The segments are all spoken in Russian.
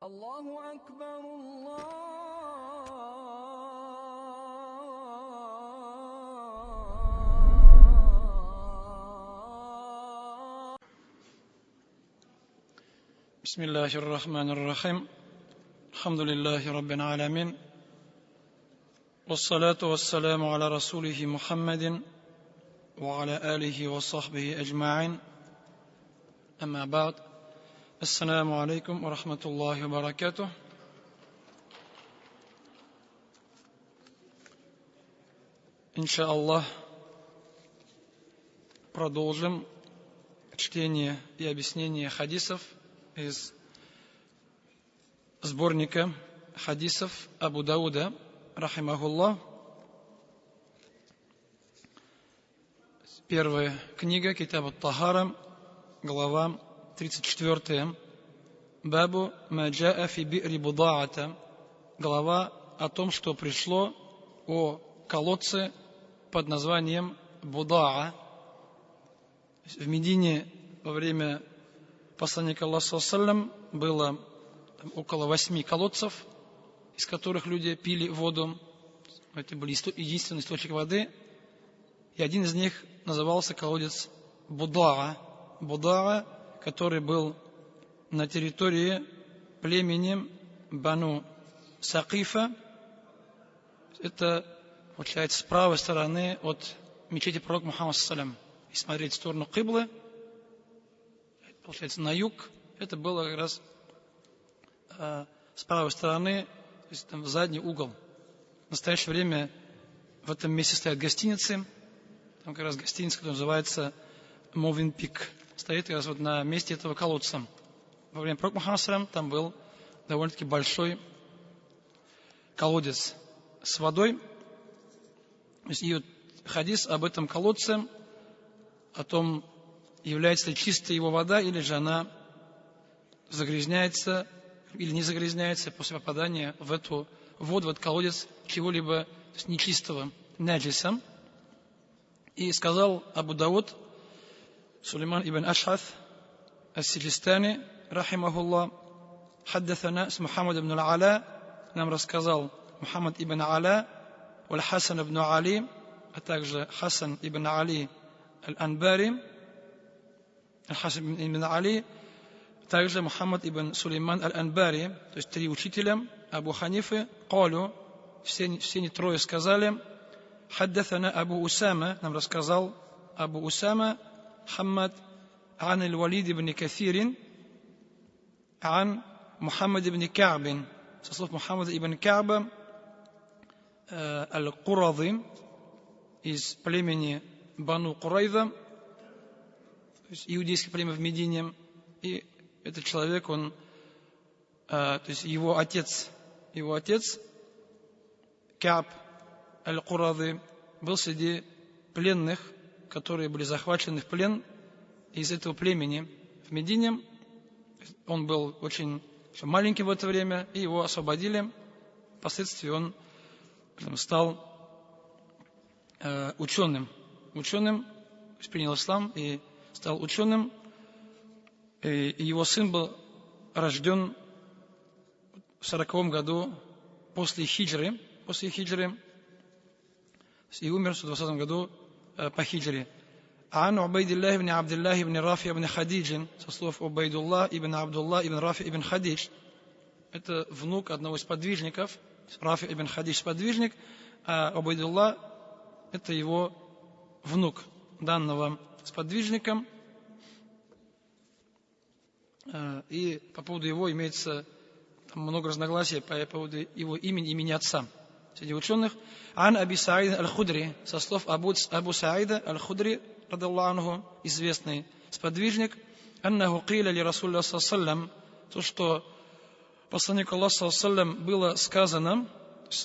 الله أكبر الله. بسم الله الرحمن الرحيم. الحمد لله رب العالمين، والصلاة والسلام على رسوله محمد وعلى آله وصحبه أجمعين. أما بعد، السلام عليكم ورحمة الله وبركاته. Иншаллах, продолжим чтение и объяснение хадисов из сборника хадисов Абу Дауда, рахимахуллах. Первая книга, Китаб ат-Тахара, глава 34. Бабу ма джаа фи би'ри буда'ата. Глава о том, что пришло о колодце под названием Буда'a. В Медине во время посланника Аллаха ﷺ было около 8 колодцев, из которых люди пили воду. Это был единственный источник воды. И один из них назывался колодец Буда'a. Буда'a, который был на территории племени Бану Сакифа. Это, получается, с правой стороны от мечети пророка Мухаммада ﷺ. Если смотреть в сторону Киблы, получается, на юг, это было как раз с правой стороны, то есть там в задний угол. В настоящее время в этом месте стоят гостиницы. Там как раз гостиница, которая называется Мовенпик, стоит как раз вот на месте этого колодца. Во время пророка Мухаммада ﷺ там был довольно-таки большой колодец с водой. И вот хадис об этом колодце, о том, является ли чистая его вода, или же она загрязняется, или не загрязняется после попадания в эту воду, в этот колодец чего-либо нечистого, наджиса. И сказал Абу Дауд, Сулейман ибн Аш'аth ас-Сиджистани, рахимахуллах, хаддатана с Мухаммад ибн Аля, нам рассказал Мухаммад ибн Аля, валь Хасан ибн Али, а также Хасан ибн Али аль-Анбари, Хасан ибн Али, также Мухаммад ибн Сулейман аль-Анбари, то есть 3 учителя Абу Ханифы, Калю, все не трое сказали, хаддатана Абу Усама, нам рассказал Абу Усама, Хаммад عن الوليد بن كثير عن محمد بن كعب, со слов Мухаммада ибн Ка'ба аль-Курази из племени Бану Курайза, то есть иудейское племя в Медине. И этот человек, он, то есть его отец Ка'б аль-Курази был среди пленных, которые были захвачены в плен из этого племени в Медине. Он был очень маленький в это время, и его освободили. Впоследствии он стал ученым, принял ислам и стал ученым. И его сын был рожден в 40 году после хиджры, и умер в 20 году по хиджре. عن عبيد الله بن عبد الله بن رافع بن خديج, со слов Убайдуллах ибн Абдуллах ибн Рафи ибн Хадидж. Это внук одного из подвижников. Рафи ибн Хадидж сподвижник, а Убайдуллах это его внук данного сподвижника. И по поводу его имеется там много разногласий по поводу его имени отца среди ученых. Ан Аби Саид аль-Худри, со слов Абу Саида аль-Худри, известный сподвижник, аннаху киля ли Расулля саллаллаху, то, что посланнику Аллаха саллаллаху было сказано,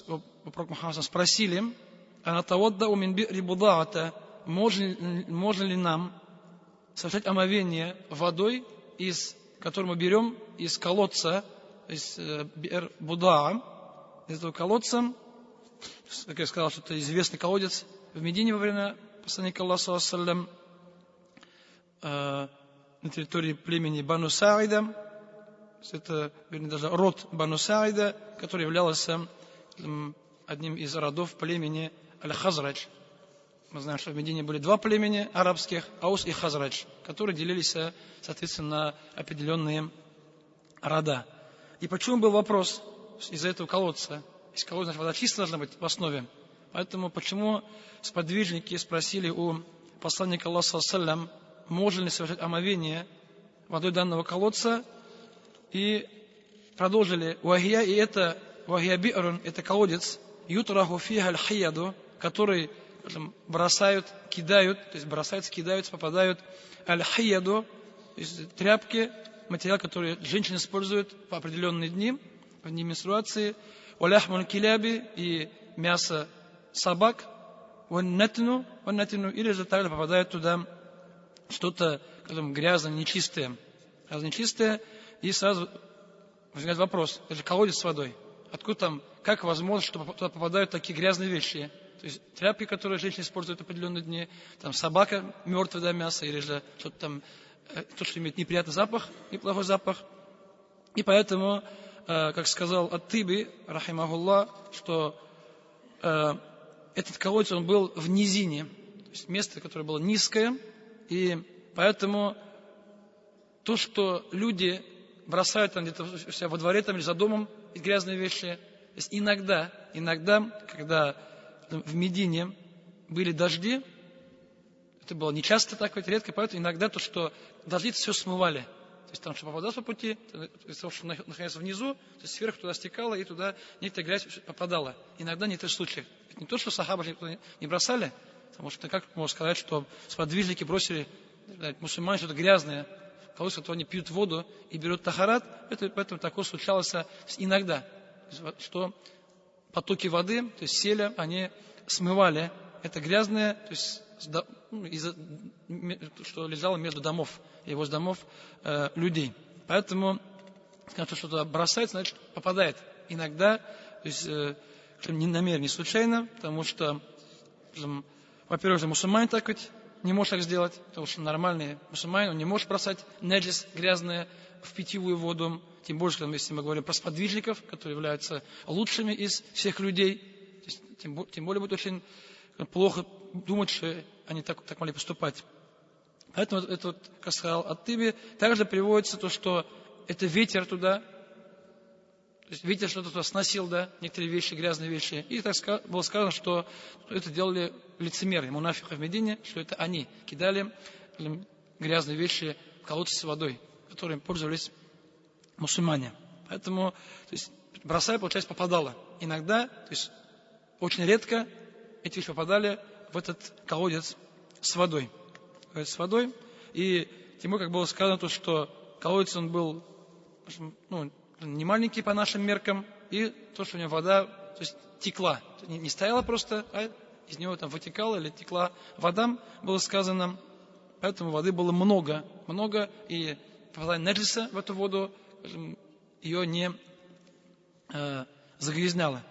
у пророка Мухаммада спросили, анатаваддау мин би'ри буда'ата, можно ли нам совершать омовение водой, которую мы берем из колодца, из би'р Буда'a, из этого колодца, как я сказал, что это известный колодец в Медине во время посланника Аллаха саллаллаху на территории племени Бану Саида, это, вернее, даже род Бану Саида, который являлся одним из родов племени Аль-Хазрадж. Мы знаем, что в Медине были два племени арабских, Аус и Хазрадж, которые делились, соответственно, на определенные рода. И почему был вопрос из-за этого колодца? Если колодец, значит, вода чистая должна быть в основе. Поэтому почему сподвижники спросили у посланника Аллаха, саллям, можно ли совершать омовение водой данного колодца, и продолжили: «Вахия», и это «Вахия би'рун», это колодец, «Ютраху фиха аль-хияду», который бросают, кидают, то есть бросаются, кидаются, попадают аль-хияду, то есть тряпки, материал, который женщины используют в определенные дни, в дни менструации, «Валяхмун киляби», и мясо собак, «Ваннатину», или же также попадает туда что-то грязное, нечистое. И сразу возникает вопрос: это же колодец с водой. Откуда там, как возможно, что туда попадают такие грязные вещи? То есть тряпки, которые женщины используют в определенные дни, там собака, мертвое, да, мясо, или же что-то там, то, что имеет неприятный запах, неплохой запах. И поэтому, как сказал Ат-Тиби, рахимахуллах, что этот колодец, он был в низине, то есть место, которое было низкое, и поэтому то, что люди бросают там где-то у себя во дворе там, или за домом грязные вещи, то есть иногда, когда в Медине были дожди, это было нечасто так, редко, поэтому иногда то, что дожди все смывали. То есть там, что попадалось по пути, что находился внизу, то есть сверху туда стекало, и туда некоторая грязь попадала. Иногда не в таких случаях. Это не то, что сахабы не бросали, потому что как можно сказать, что сподвижники бросили мусульмане что-то грязное, колодец, что они пьют воду и берут тахарат, поэтому такое случалось иногда, что потоки воды, то есть селя, они смывали это грязное, то есть что лежало между домов, и возле домов людей. Поэтому, когда что-то бросается, значит, попадает. Иногда, то есть не намеренно, не случайно, потому что, во-первых, мусульманин так ведь не может так сделать, потому что нормальный мусульманин, он не может бросать неджис, грязное, в питьевую воду, тем более, если мы говорим про сподвижников, которые являются лучшими из всех людей, то есть, тем более будет очень плохо думать, что они так могли поступать. Поэтому это, как сказал Ат-Тиби, также приводится то, что это ветер туда, то есть ветер что-то туда сносил, да, некоторые вещи, грязные вещи. И так было сказано, что это делали лицемеры, мунафики в Медине, что это они кидали грязные вещи в колодцы с водой, которыми пользовались мусульмане. Поэтому, то есть, бросая, получается, попадало. Иногда, то есть очень редко эти вещи попадали в этот колодец с водой. И тем более, как было сказано, то, что колодец он был не маленький по нашим меркам, и то, что у него вода, то есть текла. Не стояла просто, а из него там вытекала или текла вода, было сказано. Поэтому воды было много, и попадание неджиса в эту воду ее не загрязняло.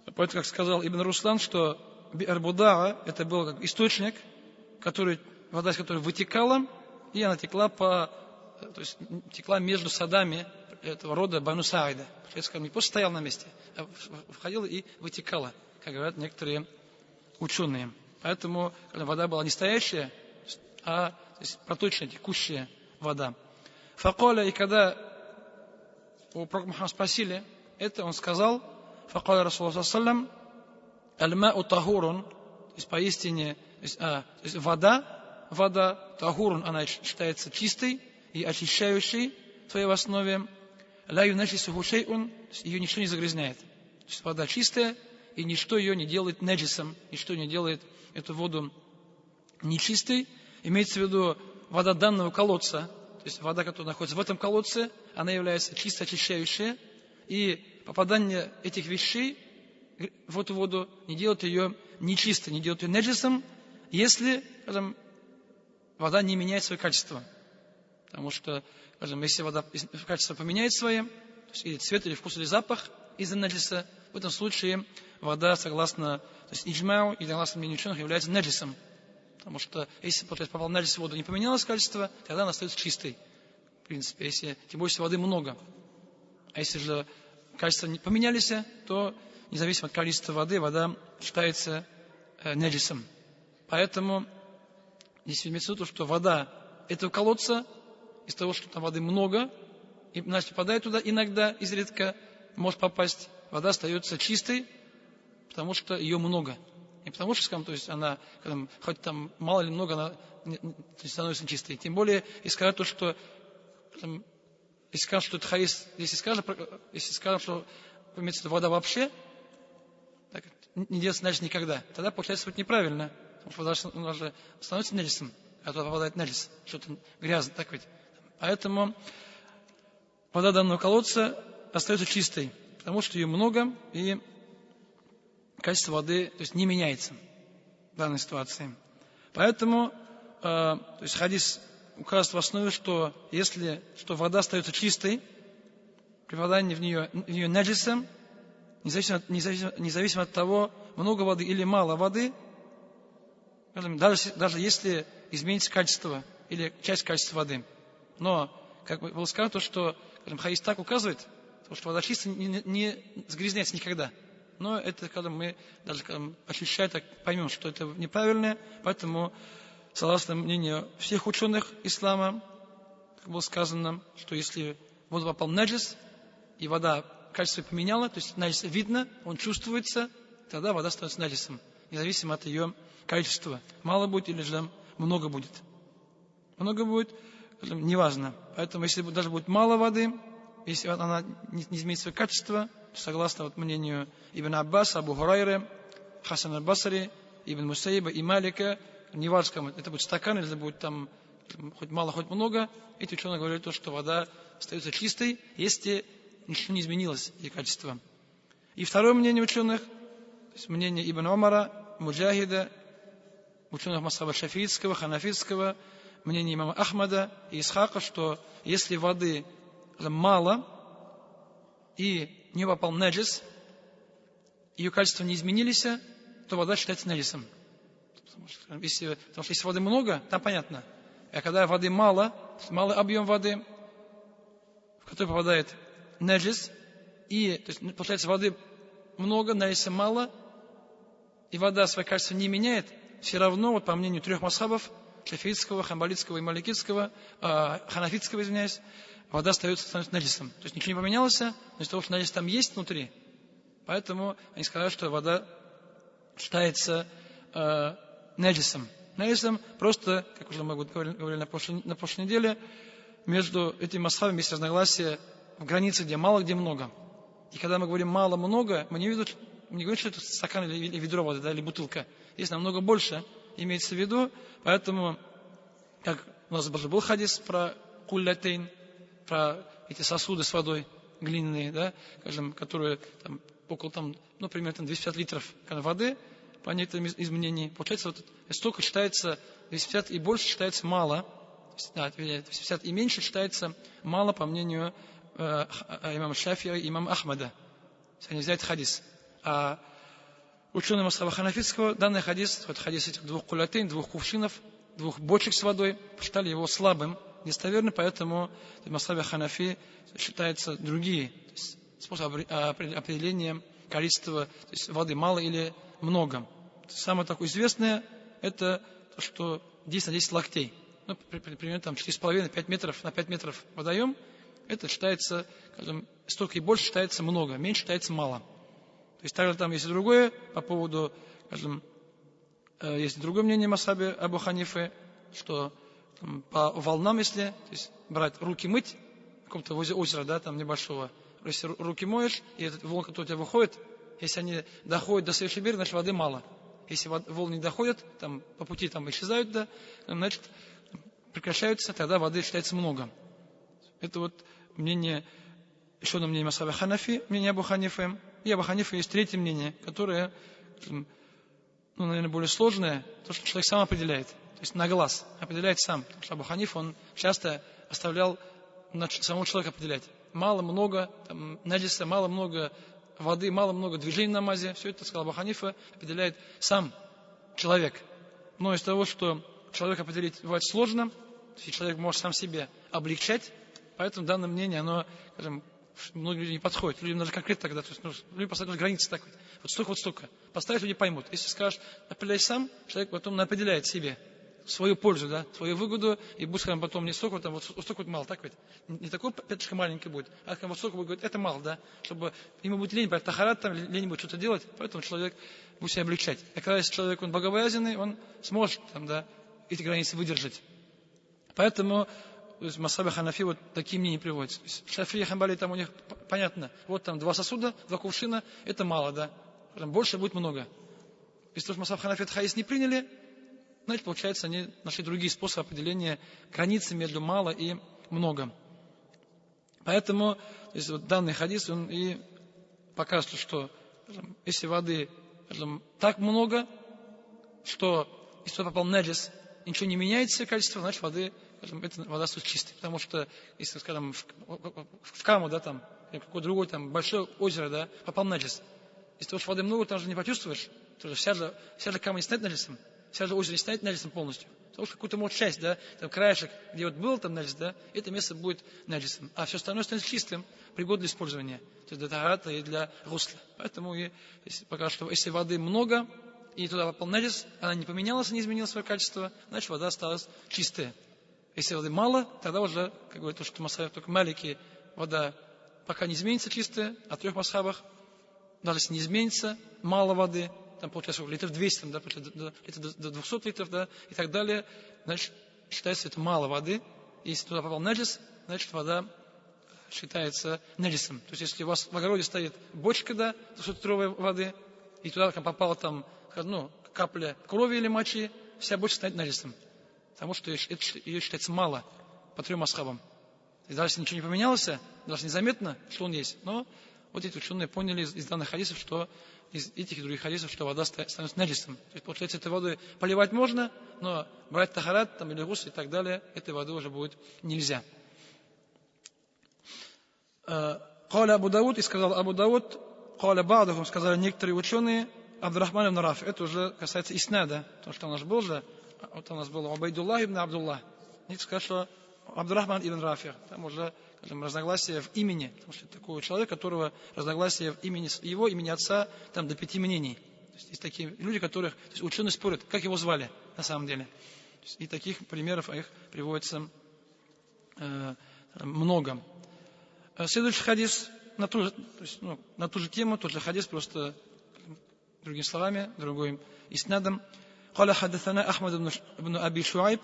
Поэтому, как сказал Ибн Руслан, что Би'ар-Будаа это был как источник, вода из которой вытекала, и она текла между садами этого рода Бану Саида. Не просто стояла на месте, а входила и вытекала, как говорят некоторые ученые. Поэтому вода была не стоящая, а проточная, текущая вода. Факаля, и когда у пророка Мухаммада спросили это, он сказал: факаля Расулуллах саллаллаху алейхи ва саллям, аль-мау тахурун, то есть поистине, то есть вода тахурун, она считается чистой и очищающей в своей основе. Ла юнаджисуху шей'ун, ее ничто не загрязняет. То есть вода чистая, и ничто ее не делает неджисом, ничто не делает эту воду нечистой. Имеется в виду вода данного колодца, то есть вода, которая находится в этом колодце, она является чисто очищающей, и попадание этих вещей в эту воду не делает ее нечистой, не делает ее неджисом, если, скажем, вода не меняет свое качество. Потому что, скажем, если вода качество поменяет свое, то есть или цвет, или вкус, или запах из-за неджиса, в этом случае вода, согласно иджмау или согласно мнению ученых, является неджисом. Потому что если попал неджис в воду, не поменялось качество, тогда она остается чистой. в принципе, тем более, если воды много. А если же качества не поменялись, то независимо от количества воды, вода считается неджисом. Поэтому здесь имеется в виду, что вода этого колодца, из того, что там воды много, и значит, попадает туда иногда, изредка может попасть, вода остается чистой, потому что ее много. Не потому что, скажем, то есть она, хоть там мало или много, она становится чистой. Тем более, если сказать то, что если скажем, что это хаис, если скажем, что имеется в виду вода вообще, так, не делается наджис никогда, тогда получается будет неправильно. Потому что вода же становится наджисом, а туда попадает наджис, что-то грязное, так ведь. Поэтому вода данного колодца остается чистой, потому что ее много, и качество воды, то есть, не меняется в данной ситуации. Поэтому то есть, хадис указывает в основе, что что вода остается чистой, при попадании в нее наджисом, независимо от того, много воды или мало воды, даже если изменится качество или часть качества воды. Но, как было сказано, то, что хадис так указывает, что вода чистая не загрязняется никогда. Но это когда мы даже ощущаем, так поймем, что это неправильно. Поэтому, согласно мнению всех ученых ислама, как было сказано, что если в воду попал наджис, и вода качество поменяла, то есть наджис видно, он чувствуется, тогда вода становится наджисом, независимо от ее количества. Мало будет или же много будет. Много будет, неважно. Поэтому, если даже будет мало воды, если она не изменит свое качество, то согласно мнению Ибн Аббаса, Абу Хурайры, Хасан аль-Басри, Ибн Мусаиба и Малика, неважно, это будет стакан, или будет там хоть мало, хоть много, эти ученые говорят то, что вода остается чистой, если ничего не изменилось ее качество. И второе мнение ученых, то есть мнение Ибн Умара, Муджахида, ученых мазхаба шафиитского, ханафитского, мнение имама Ахмада и Исхака, что если воды мало и в нее попал наджис, ее качества не изменились, то вода считается наджисом. Потому что если воды много, там понятно. А когда воды мало, малый объем воды, в который попадает наджис, и то есть, получается, воды много, наджиса мало, и вода свое качество не меняет, все равно, вот по мнению трех мазхабов, шафиитского, хамбалитского и маликитского, ханафитского, извиняюсь, вода становится наджисом. То есть ничего не поменялось, но из-за того, что наджис там есть внутри, поэтому они сказали, что вода считается наджисом. Наджисом просто, как уже мы говорили на прошлой неделе, между этими мазхабами есть разногласия в границе, где мало, где много. И когда мы говорим мало-много, мы не говорим, что это стакан или ведро воды, да, или бутылка. Есть намного больше, имеется в виду. Поэтому, как у нас даже был хадис про куллятейн, про эти сосуды с водой глиняные, да, скажем, которые там, около примерно 250 литров воды, по некоторым из мнений, получается, вот столько считается, 250 и больше считается мало, 250 и меньше считается мало, по мнению имама Шафия и имама Ахмада. Если они взять хадис. А ученые мазхаба ханафитского данный хадис, вот хадис этих двух кулятейн, двух кувшинов, двух бочек с водой, считали его слабым, недостоверным, поэтому в мазхабе ханафи считаются другие способы определения количества, то есть воды мало или много. Самое такое известное, это то, что 10 на 10 локтей. Примерно 4,5-5 метров на 5 метров водоем. Это считается, скажем, столько и больше считается много, меньше считается мало. То есть также там есть и другое по поводу, скажем, есть и другое мнение мазхабе Абу Ханифы, что по волнам, если то есть, брать руки мыть, в каком-то озере, да, там небольшого, если руки моешь, и этот волн, который у тебя выходит, если они доходят до следующего берега, значит воды мало. Если волны не доходят, там, по пути там, исчезают, да, значит прекращаются, тогда воды считается много. Это вот мнение, еще одно мнение мазхаба Ханафи, мнение Абу Ханифы. И Абу Ханифы есть третье мнение, которое, наверное, более сложное, то, что человек сам определяет. То есть на глаз определяет сам. Потому что Абу Ханиф, он часто оставлял самого человека определять. Мало-много наджиса, мало-много воды, мало-много движений в намазе. Все это, сказал Абу Ханифа, определяет сам человек. Но из того, что человек определить бывает сложно, то есть человек может сам себе облегчать, Поэтому данное мнение, оно, скажем, многим людям не подходит. Людям нужно конкретно тогда, то есть, люди поставить границы такой. Вот столько, вот столько. Поставить, люди поймут. Если скажешь, определяй сам, человек потом определяет себе свою пользу, да, свою выгоду, и будет, скажем, потом не столько, там, вот столько вот мало, так ведь. Не такой пяточка маленький будет, а вот столько будет говорить, это мало, да, чтобы ему будет лень, тахарат, там, лень будет что-то делать, поэтому человек будет себя облегчать. А когда если человек, он богобоязненный, он сможет, там, да, эти границы выдержать. Поэтому в Масхабе Ханафи вот такие мнения приводятся. Шафи и Хамбали, там у них понятно, вот там 2 сосуда, 2 кувшина, это мало, да, больше будет много. Если тоже Масхаб Ханафи этот хадис не приняли, значит, получается, они нашли другие способы определения границы между мало и много. Поэтому то есть, вот данный хадис, он и показывает, что если воды так много, что если туда попал наджис, ничего не меняется качество, значит, воды, эта вода стоит чистой. Потому что, если, скажем, в Каму, да, там, или какое-то другое, там, большое озеро, да, попал наджис. Если уж воды много, там же не почувствуешь, то же вся же Кама не станет наджисом. Вся же озеро не станет наджисом полностью. Потому что какую-то, может, часть, да, там краешек, где вот был там наджис, да, это место будет наджисом. А все остальное станет чистым, пригодным для использования. То есть для тахарата и для гусля. Поэтому пока что, если воды много, и туда попал наджис, она не поменялась, не изменила свое качество, значит, вода осталась чистая. Если воды мало, тогда уже, как говорит то, что масхаб, только малики, вода пока не изменится чистая, а в 3 масхабах, даже если не изменится, мало воды, там получается литров 200, да, до 200 литров, да, и так далее, значит, считается это мало воды. Если туда попал наджис, значит, вода считается наджисом. То есть, если у вас в огороде стоит бочка, да, 200-литровой воды, и туда попала там, капля крови или мочи, вся бочка станет наджисом. Потому что ее считается мало по 3 масхабам. И даже если ничего не поменялось, даже незаметно, что он есть. Но вот эти ученые поняли из данных хадисов, что из этих и других хадисов, что вода становится наджисом. То есть, получается, этой водой поливать можно, но брать тахарат там, или гусл и так далее, этой воды уже будет нельзя. Каля Абу Дауд, и сказал Абу Дауд, каля ба'дахум, сказали некоторые ученые, Абдурахман ибн Рафи. Это уже касается иснада, потому что у нас был же, вот у нас был Убайдуллах ибн Абдуллах. Некоторые сказали, что Абдурахман ибн Рафи. Там уже, скажем, разногласия в имени, потому что это такой человек, которого разногласия в имени его, имени отца, там до 5 мнений. То есть такие люди, которых, то есть ученые спорят, как его звали на самом деле. И таких примеров их приводится много. Следующий хадис на ту же тему, тот же хадис, просто другими словами, другим иснадом. قال حدثنا أحمد بن أبي شعيب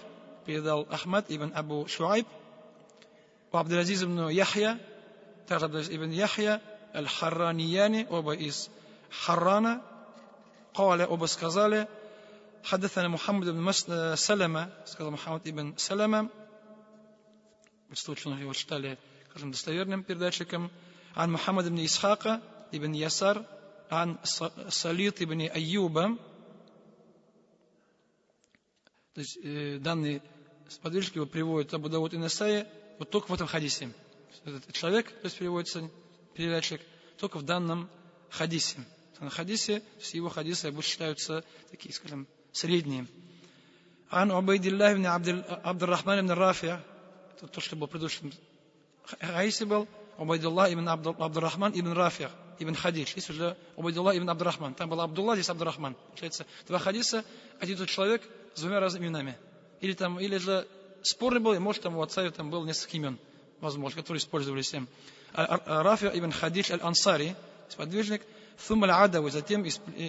передал Ахмад ибн Абу Шуайб, Абдул-Азиз ибн Яхья, также Абдул-Азиз ибн Яхья, Аль-Харранияни, оба из Харрана, قال, оба сказали, حدثنا محمد بن سلمة, сказал Мухаммад ибн Салама, большинство ученых его считали, скажем, достоверным передатчиком, عن محمد بن إسحاق ибн Ясар, عن Салит ибн Айюба. То есть данный сподвижник его приводит Абу Дауд и Насаи вот только в этом хадисе. Этот человек, то есть приводится передатчик, только в данном хадисе. В хадисе, то есть его хадисы считаются такие, скажем, средние. Ан Убайдиллах ибн Абдуррахман ибн Рафи, это то, что было в предыдущем хадисе был, Убайдуллах ибн Абдуррахман ибн Рафи, ибн Хадидж. Здесь уже Убайдуллах ибн Абдуррахман. Там был Абдулла, здесь Абдуррахман. Получается, 2 хадиса, один тот человек с 2 разными именами. Или же спорный был, и может там у отца там было несколько имен, возможно, которые использовались им. Рафи ибн Хадидж аль-Ансари, сподвижник, Thumma аль-Адауи, затем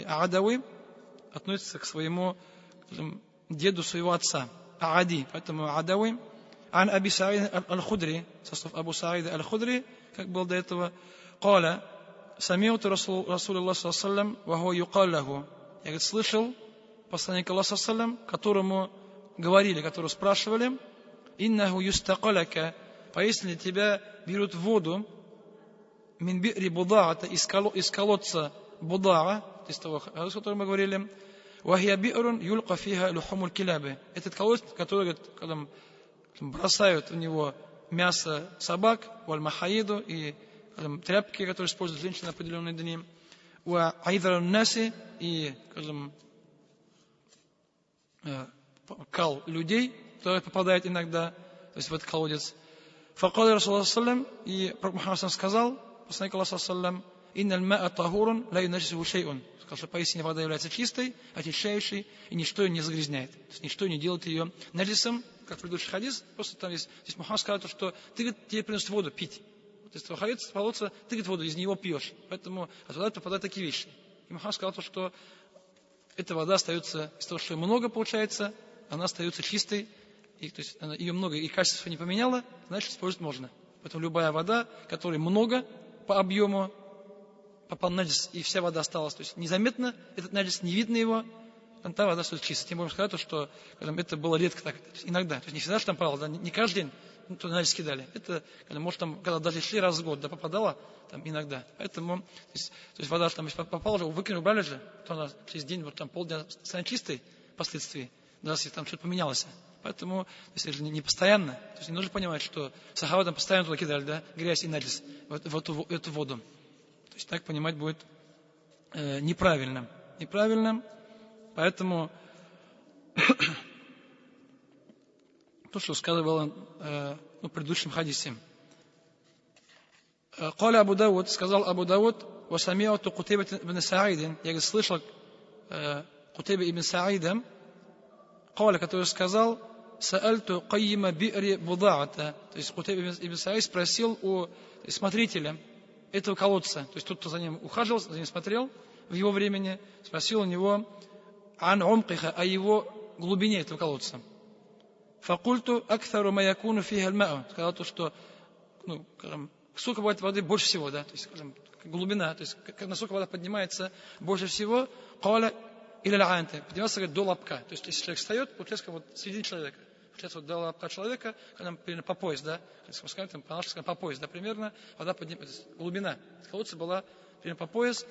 Адауи относится к своему деду своего отца, Аади, поэтому Адауи. Ан Аби Саид аль-Худри, со слов Абу Саида аль-Худри, как был до этого, قال, سمعت رسول الله صلى الله عليه وسلم وهو يقال له. Я, говорит, слышал посланника Аллаха саллаллаху, которому говорили, которого спрашивали, иннаху юстакаляка, поистине тебя берут воду, мин би'ри буда'ата, из колодца Будаа, из того, о котором мы говорили, вахия би'рун юлка фиха лухумуль килябы. Этот колодец, который, когда бросают в него мясо собак, валь махаиду, и тряпки, которые используют женщины на определенные дни, ва айдарун наси, и, скажем, кал людей, который попадает иногда, то есть в этот колодец. Факал Расулуллах саллям, и Пророк Мухаммад сказал, посланник Аллаха саллям, инналь ма'a тахурун ла юнаджисуху шей'ун. Сказал, что поистине вода является чистой, очищающей, и ничто ее не загрязняет. То есть ничто не делает ее наджисом, как предыдущий хадис. Просто там есть, здесь Мухаммад сказал, что ты, говорит, тебе приносят воду пить. То есть твой хадис полотца, ты, говорит, воду из него пьешь. Поэтому от воды попадают такие вещи. И Мухаммад сказал, что эта вода остается, из того, что ее много получается, она остается чистой. И, то есть ее много и качество не поменяло, значит использовать можно. Поэтому любая вода, которой много по объему, попал наджис, и вся вода осталась, то есть незаметно этот наджис, не видно его, та вода стоит чистая. Тем более сказать, что это было редко так, то есть иногда, то есть не всегда штамповало, да, не каждый день то наджис кидали. Это, может, там, когда даже шли раз в год, да, попадало там иногда. Поэтому, то есть вода там попала, уже выкинули, убрали же, то она через день, вот там полдня станет чистой впоследствии, даже если там что-то поменялось. Поэтому, то есть это не постоянно. То есть не нужно понимать, что сахаба там постоянно туда кидали, да, грязь и наджис в эту воду. То есть так понимать будет неправильно. Поэтому то, что сказал в предыдущем хадисе. Каля Абу Дауд, сказал Абу Дауд, «Васамиату Кутейба ибн Саидин». Я слышал Кутейба ибн Саида, Каля, который сказал, «Саальту Кайима би'ри Будаата». То есть Кутейба ибн Саид спросил у смотрителя этого колодца, то есть тот, кто за ним ухаживал, за ним смотрел в его времени, спросил у него ан умкиха, о его глубине этого колодца. Факульту акthару ма якуну фиха аль-мау. Сказал то, что сколько бывает воды больше всего, да, то есть, скажем, глубина, то есть насколько вода поднимается больше всего, каля иля аль-анта, поднимается, говорит, до лобка. То есть если человек встает, получается вот в середине человека. Получается, вот до лобка человека, когда примерно по пояс, да, по пояс, да, примерно, вода поднимается, глубина колодца была примерно по пояс.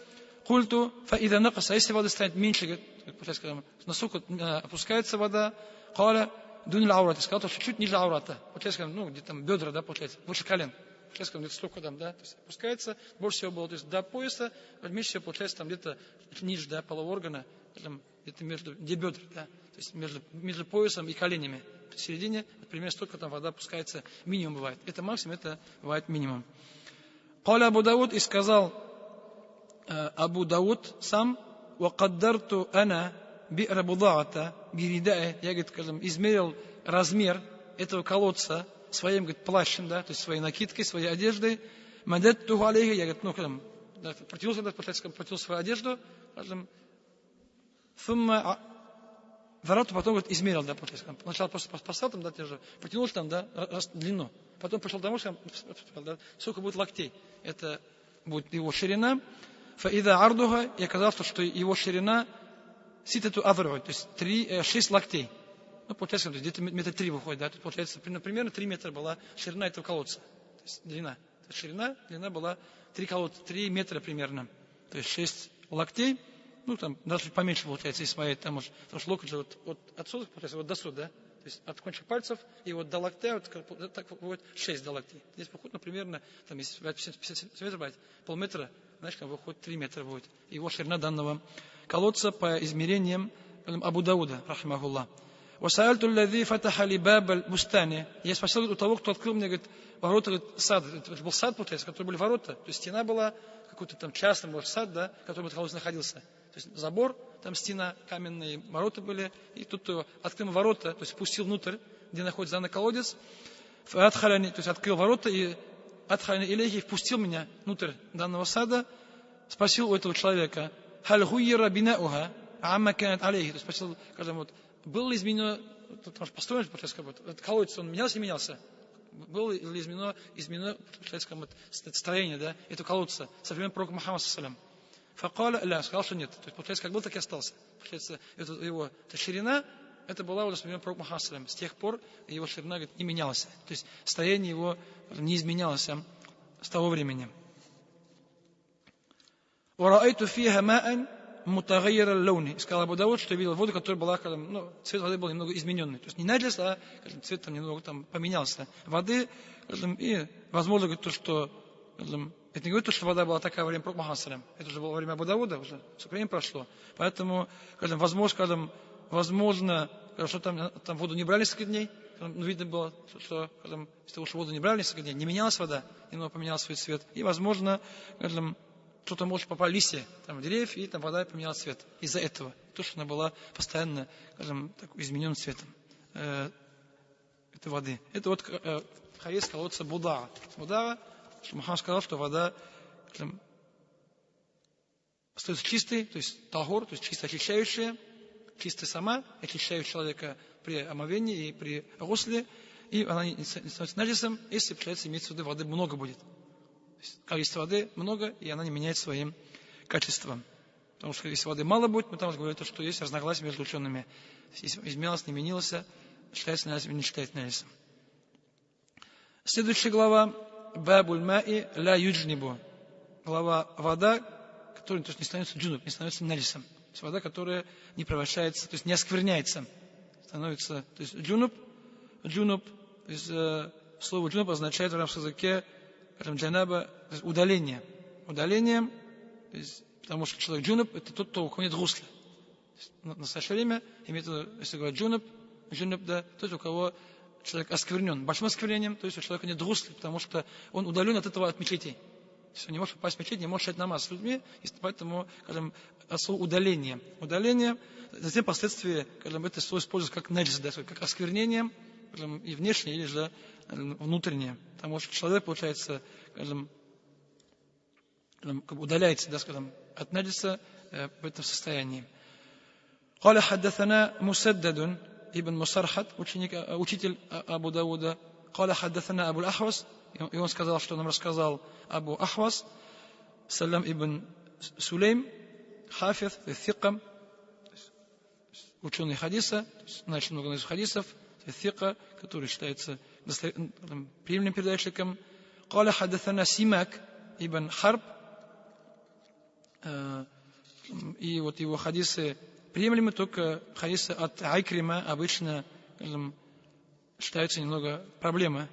Культу фаида накаса, если вода станет меньше, получается, насколько опускается вода, каля дунил аурата, сказал, что чуть ниже аурата, получается, где-то там бедра, да, получается, выше колен. Получается, где-то столько там, да, то есть опускается, больше всего было, то есть до пояса, меньше всего получается там где-то ниже, да, полового органа, там, где-то где бедра, да, то есть между поясом и коленями. В середине, примерно столько там вода опускается, минимум бывает. Это максимум, это бывает минимум. Каля Абу Дауд, и сказал Абу Дауд сам, «Вакаддарту ана би'ра будаата биридае». Я, говорит, измерил размер этого колодца своим, говорит, плащем, да, то есть своей накидкой, своей одеждой. Мадаттуху алейхи, я, говорит, протянул свою одежду, thumma вороту, потом, говорит, измерил, да, сначала просто поставил там, да, потянул там, да, длину. Потом пришел домой, сказал, да, сколько будет локтей. Это будет его ширина. Фаида ардуха, и оказалось, что его ширина ситату авру, то есть 6 локтей. Получается, где-то метра 3 выходит, да, тут получается примерно 3 метра была ширина этого колодца. То есть длина. Длина была 3 метра примерно. То есть 6 локтей. Там даже поменьше получается, если смотреть, там уж, потому что локоть же вот отсюда, получается, вот до сюда, да? То есть от кончик пальцев и вот до локтя, вот так выходит 6 до локтей. Здесь выходит, примерно, там, если 50 сантиметров брать, полметра, значит, там выходит 3 метра будет. Его ширина данного колодца по измерениям Абу Дауда, рахимахуллах. «Васаальту аллади фатаха ли баб бустани». Я спросил у того, кто открыл мне, говорит, ворота, говорит, сада. Это был сад, получается, который были ворота. То есть стена была, какой-то там частный, может, сад, да, в котором этот колодец находился. То есть забор, там стена, каменные ворота были, и тут открыл ворота, то есть спустил внутрь, где находится данный колодец, то есть открыл ворота и адхаляни илейхи, впустил меня внутрь данного сада, спросил у этого человека, халь хуйра бинауха, амма канат алейхи, то есть спросил, скажем, вот, было ли изменено, построен, этот колодец, он менялся и менялся, было ли изменено строение, да, этого колодца со времен пророка Мухаммада саллаллаху. Факаля ля, сказал, что нет. То есть, получается, как был, так и остался. Получается, его ширина, это была уже с времен пророка Мухаммада саллаллаху. С тех пор его ширина, говорит, не менялась. То есть, стояние его не изменялось с того времени. «Вараайту фиха ма'ан мутагайра лауни». Сказал Абу Дауд, что видел воду, которая была, цвет воды был немного измененный. То есть, не наджис, а цвет там немного поменялся. Воды, и, возможно, говорит, то, что... Это не говорит, что вода была такая во время пророка Мухаммада саллаллаху. Это уже было во время Абу Дауда, уже сколько времени прошло. Поэтому, возможно, что там воду не брали несколько дней, видно было, что из того, что воду не брали несколько дней, не менялась вода, немного поменяла свой цвет. И, возможно, кто-то может попасть листья деревьев, и там вода поменяла цвет. Из-за этого. То, что она была постоянно, измененным цветом этой воды. Это вот хадис колодца Будаа. Будаа, что Мухаммад сказал, что вода остается чистой, то есть тахур, то есть чисто очищающая, чистая сама, очищает человека при омовении и при гусле, и она не становится наджисом, если, получается, имеется в виду, воды много будет. То есть количество воды много, и она не меняет своим качеством. Потому что если воды мало будет, мы там уже говорили, что есть разногласия между учеными. Если изменилось, не менялось, считается наджисом или не считается наджисом. Следующая глава Бабуль ма'i ля юджнибу. Глава вода, которая то есть, не становится джунуб, не становится наджисом. То есть вода, которая не превращается, то есть не оскверняется. Становится, то есть джунуб, то есть слово джунуб означает в арабском языке джанаба, то есть удаление. Удаление, то есть, потому что человек джунуб это тот, кто уклонит гусля. В настоящее время имеет, если говорить джунуб, да, тот, у кого человек осквернен большим осквернением, то есть у человека нет гусля, потому что он удален от этого от мечетей. То есть он не может попасть в мечеть, не может читать намаз с людьми, и поэтому, слово удаление. Удаление, затем впоследствии, это слово используется как наджис, да, как осквернение, и внешнее, или же внутреннее. Потому что человек, получается, удаляется, да, от наджиса в этом состоянии. قال حدثنا مسدد ابن مسرحد, учитель Абу Дауда. قال حدثنا أبو الأحوص, и он сказал, что нам рассказал Абу Ахвас, Салям ибн Сулейм, хафиз, фикам, ученый хадиса, значит много из хадисов, фика, который считается приемлемым передатчиком. قال حدثنا سماك ибн Харб, и вот его хадисы приемлемы, только хадисы от Айкрима обычно считаются немного проблемы.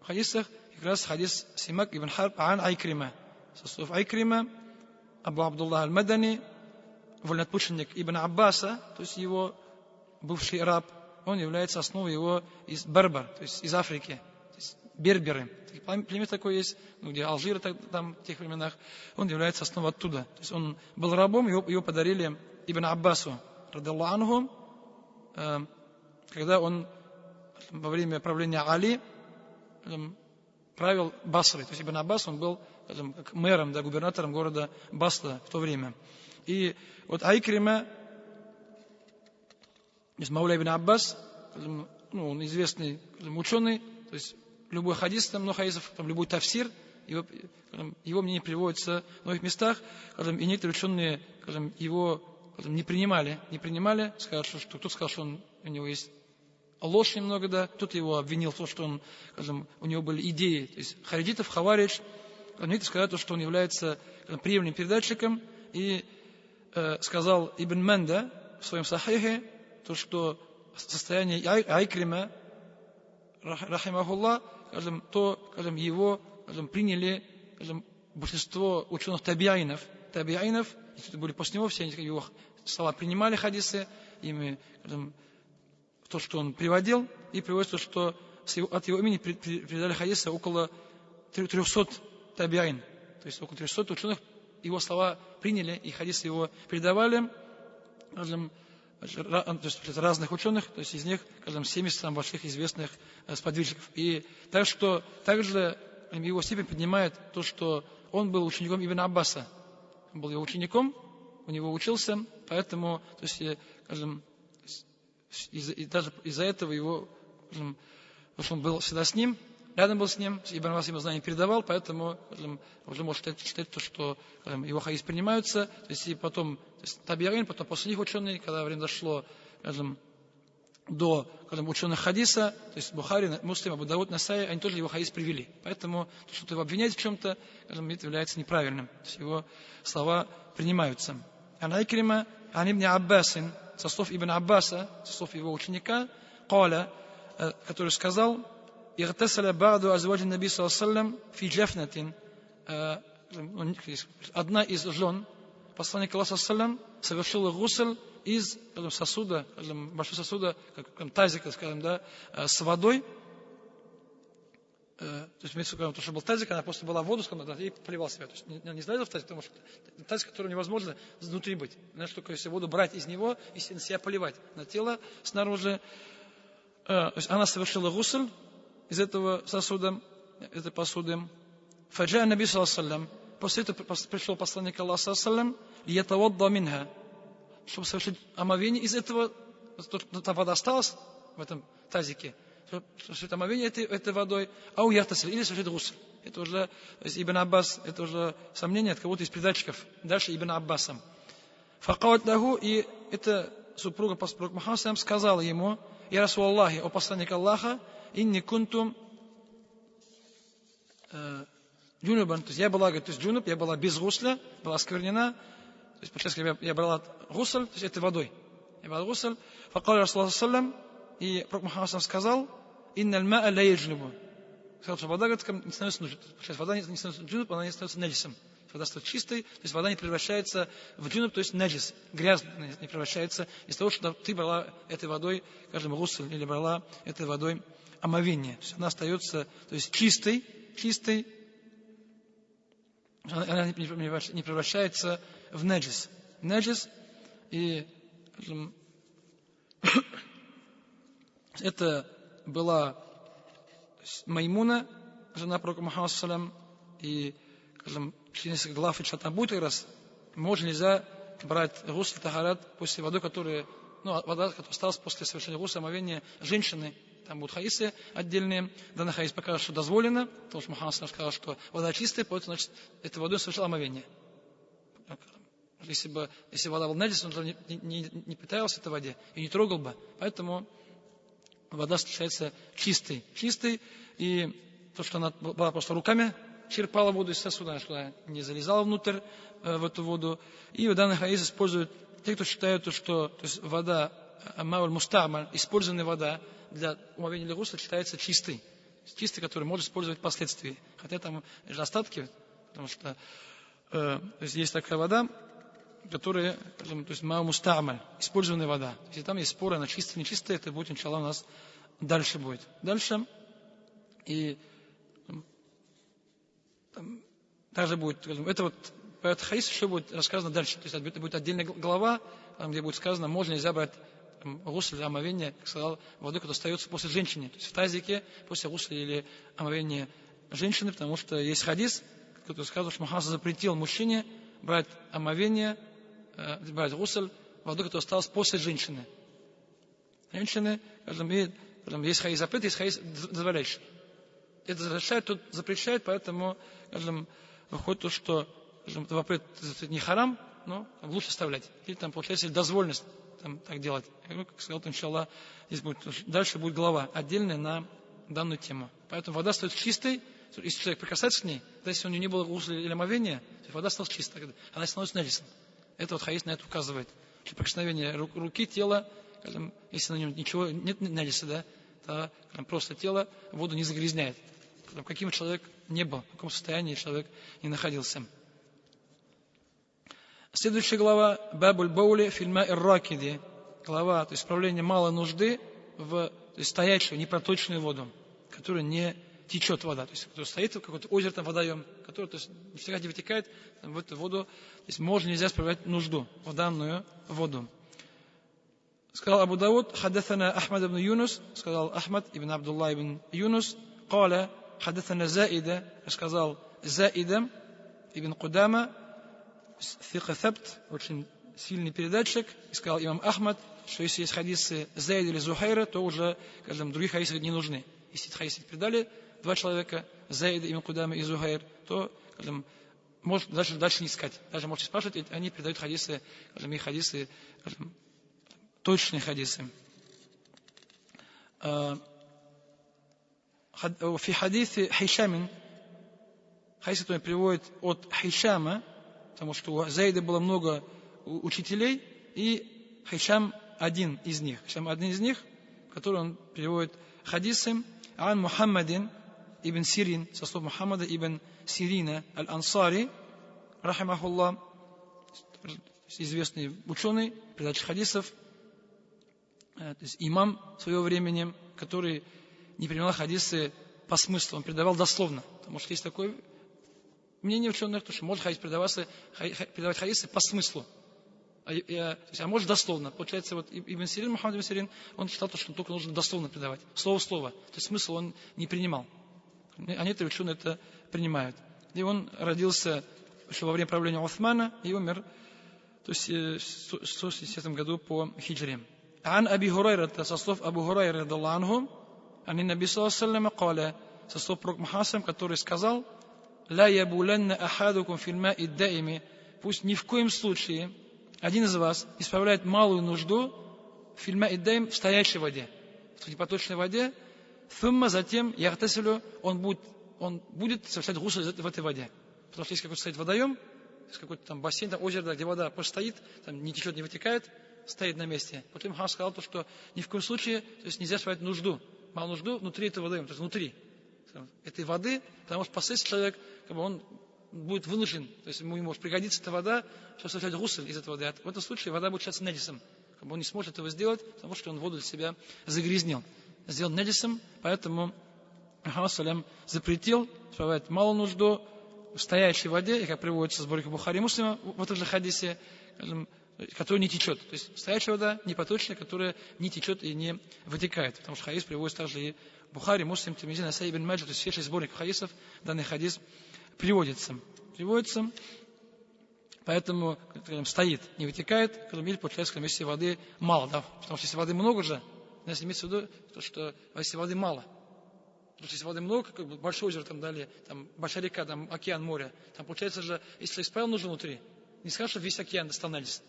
В хадисах как раз хадис Симак ибн Харб ан Айкрима. Со слов Айкрима, Абу Абдуллах аль-Мадани, вольноотпущенник Ибн Аббаса, то есть его бывший раб, он является основой его из Барбар, то есть из Африки, то есть берберы. Племя такое есть, где Алжир, там в тех временах, он является основой оттуда. То есть он был рабом, его подарили Ибн Аббасу, радаллаху анху, когда он во время правления Али правил Басрой. То есть Ибн Аббас, он был как мэром, да, губернатором города Басра в то время. И вот Айкрима, Мауля ибн Аббас, он известный его есть любой хадис, там много хадисов, любой тафсир, его мнение приводится в многих местах, и некоторые ученые его не принимали, сказали, что кто-то сказал, что у него есть ложь немного, да, кто-то его обвинил в том, что у него были идеи, то есть харидитов, хаваридж, некоторые сказали, что он является приемлемым передатчиком, и сказал Ибн Манда в своем сахихе, то, что состояние Айкрима, рахимахуллах, то его приняли большинство ученых табиаинов, если были после него, все они его слова принимали хадисы, ими то, что он приводил, и приводится, что от его имени передали хадисы около 300 табиаин, то есть около 300 ученых его слова приняли, и хадисы его передавали, то есть разных ученых, то есть из них, 70 больших известных сподвижников. И также его степень поднимает то, что он был учеником Ибн Аббаса. Он был его учеником, у него учился, поэтому, то есть, даже из-за этого его, потому что он был всегда с ним, рядом был с ним, Ибн Аббас ему знания передавал, поэтому уже может считать то, что его хадис принимаются, то есть и потом, табиин, потом после них ученые, когда время дошло до ученых хадиса, то есть Бухари, Муслим, Абу Дауд, Насаи, они тоже его хадис привели. Поэтому то, что его обвинять в чем-то, это является неправильным. То есть его слова принимаются. Ан Айкрима, ан Ибн Аббасин, со слов Ибн Аббаса, со слов его ученика, Каля, который сказал: «Игтасаля ба'ду азваджи наби саллаллаху фи джафнатин». Одна из жен посланника Аллаха саллаллаху совершила гусль из сосуда, большого сосуда, как тазика, скажем, да, с водой. То есть, то, что был тазик, она просто была в воду, скажем, и поливал себя. То есть, не залезал в тазик, потому что тазик, который невозможно внутри быть. Знаешь, только если воду брать из него и на себя поливать на тело снаружи. То есть, она совершила гусль из этого сосуда, этой посуды. Фаджа наби саллаллаху. После этого пришел посланник Аллаха саллаллаху, ятавадда минха, чтобы совершить омовение из этого, та вода осталась в этом тазике, совершить омовение этой водой, а уяхтасиль, или совершить гусль. Это уже, то есть Ибн Аббас, это уже сомнение от кого-то из передатчиков. Дальше Ибн Аббасом. Факаут лаху, и эта супруга Мухаммада сказала ему: «Я Расул Аллахи, о посланник Аллаха, инни кунтум джунубан». То есть я была, говорит, то есть джунуб, я была без гусля, была осквернена. То есть, по-честно, я брала гусль, то есть этой водой. Я брала гусль. Факал Расул Аллахи, и Пророк Мухаммад сказал: «Инналь ма ла яджнубу». Сказал, что вода, говорит, не становится нужной. Сейчас вода не становится джунуб, она не становится наджисом. Вода становится чистой, то есть вода не превращается в джунуб, то есть наджис, грязная не превращается из того, что ты брала этой водой, скажем, гусль, или брала этой водой омовение. То есть она остается, то есть чистой, она не превращается в наджис. Наджис, и, скажем, это была Маймуна, жена пророка Мухаммада саллям, и, скажем, через несколько глав и там будет как раз, можно нельзя брать гусль тахарат после воды, которая, вода, которая осталась после совершения гусля, омовения женщины. Там будут хаисы отдельные. Данный хаис покажет, что дозволено, потому что Мухаммад сказал, что вода чистая, поэтому, значит, этой водой совершил омовение. Если вода была наджис, он не питался этой воде и не трогал бы. Поэтому вода считается чистой. И то, что она была просто руками, черпала воду из сосуда, что она не залезала внутрь в эту воду. И в данный хаис используют те, кто считают, что то есть вода, мауль мустамаль, использованная вода для омовения или гусля считается чистой, которую можно использовать впоследствии. Хотя там остатки, потому что то есть такая вода, которая, то есть мауль мустамаль, использованная вода. Если там есть споры, она чистая, нечистая, это будет, иншаллах, у нас дальше будет. И также будет, скажем, это вот по этому хаису еще будет рассказано дальше. То есть это будет отдельная глава, где будет сказано, можно нельзя брать гусль или омовение, как сказал, воды, которая остается после женщины. То есть в тазике после гусля или омовения женщины, потому что есть хадис, который сказал, что Мухаммад запретил мужчине брать омовение, брать гусль, воду, которая осталась после женщины. Женщины, скажем, есть хаис запрет, есть хаис дозволяющий. Это разрешает, тут запрещает, поэтому, скажем, выходит то, что, скажем, запрет не харам, но лучше оставлять. Или там получается дозволенность там, так делать. Как сказал, иншаллах, здесь будет, дальше будет глава отдельная на данную тему. Поэтому вода стоит чистой, если человек прикасается к ней, даже если у него не было гусля или омовения, вода стала чистой, она становится наджисом. Это вот хаис на это указывает. Что прикосновение руки, тела, скажем, если на нем ничего нет наджиса, да, то просто тело воду не загрязняет. Каким человек не был, в каком состоянии человек не находился. Следующая глава Бабуль Баули фильма Ир-Ракиди. Глава, то есть исправление малой нужды в стоячую, непроточную воду, которая не течет вода, то есть которая стоит в какое-то озеро, там водоем, который то есть, всегда не вытекает там, в эту воду, то есть можно нельзя справлять нужду в данную воду. Сказал Абу Дауд: «Хаддаthана Ахмад ибн Юнус», сказал Ахмад ибн Абдулла ибн Юнус, «Каля хаддаthana Заида», сказал Заида ибн Кудама, «Фиqa Тhabт», очень сильный передатчик, и сказал имам Ахмад, что если есть хадисы Заида или Зухайра, то уже, скажем, других хадисов не нужны. Если хадисы передали два человека, Заида ибн Кудама и Зухайр, то, скажем, может дальше не искать. Даже можете спрашивать, они передают хадисы, скажем, их хадисы, скажем, точные хадисы. В хадисе Хишамин, хадис, который приводит от Хишама, потому что у Заида было много учителей, и Хишам один из них, который он приводит хадисы ан Мухаммадин ибн Сирин, со слов Мухаммада ибн Сирина аль-Ансари, рахимахуллах, есть известный ученый, передатчик хадисов, то есть имам своего времени, который не принимал хадисы по смыслу, он передавал дословно. Потому что есть такое мнение ученых, что может передавать хадисы по смыслу. А может дословно. Получается, вот Ибн Сирин, Мухаммад ибн Сирин, он считал, что только нужно дословно передавать. Слово в слово. То есть смысл он не принимал. А некоторые ученые это принимают. И он родился еще во время правления Усмана и умер, то есть в 160 году по хиджре. Ан Аби Хурайра, со слов Абу Хурайра, радаллаху анху, ани наби саллаллаху алейхи ва саллям каля, со слов пророка Мухаммада, который сказал: ла ябуланна ахадукум фил ма'i даими, пусть ни в коем случае один из вас исправляет малую нужду фил ма'i даим, в стоячей воде, в непоточной воде, thumma, затем яхтасилю, он будет совершать гусуль в этой воде. Потому что если какой-то стоит водоем, есть какой-то там бассейн, там озеро, где вода просто стоит, там не течет, не вытекает, стоит на месте. Потом Мухаммад сказал, что ни в коем случае, то есть нельзя исправлять нужду, малую нужду внутри этого водоема, то есть внутри этой воды, потому что впоследствии человек, он будет вынужден, то есть ему может пригодиться эта вода, чтобы совершать гусуль из этой воды. А в этом случае вода будет считаться неджисом. Он не сможет этого сделать, потому что он воду для себя загрязнил. Сделал неджисом, поэтому Мухаммад запретил исправлять малую нужду в стоячей воде, и как приводится в сборнике Бухари и Муслима в этом же хадисе, которая не течет. То есть стоячая вода, непоточная, которая не течет и не вытекает. Потому что хадис приводится также и Бухари, Муслим, Тирмизи, Насаи, Ибн Маджа, то есть все 6 сборников хадисов, данный хадис приводится. Поэтому стоит, не вытекает, или получается, если воды мало. Да? Потому что если воды много же, если имеется в виду, что если воды мало, потому что если воды много, как бы большое озеро там далее, там большая река, там океан, море, там получается же, если исправил нужно внутри, не скажешь, что весь океан остановился.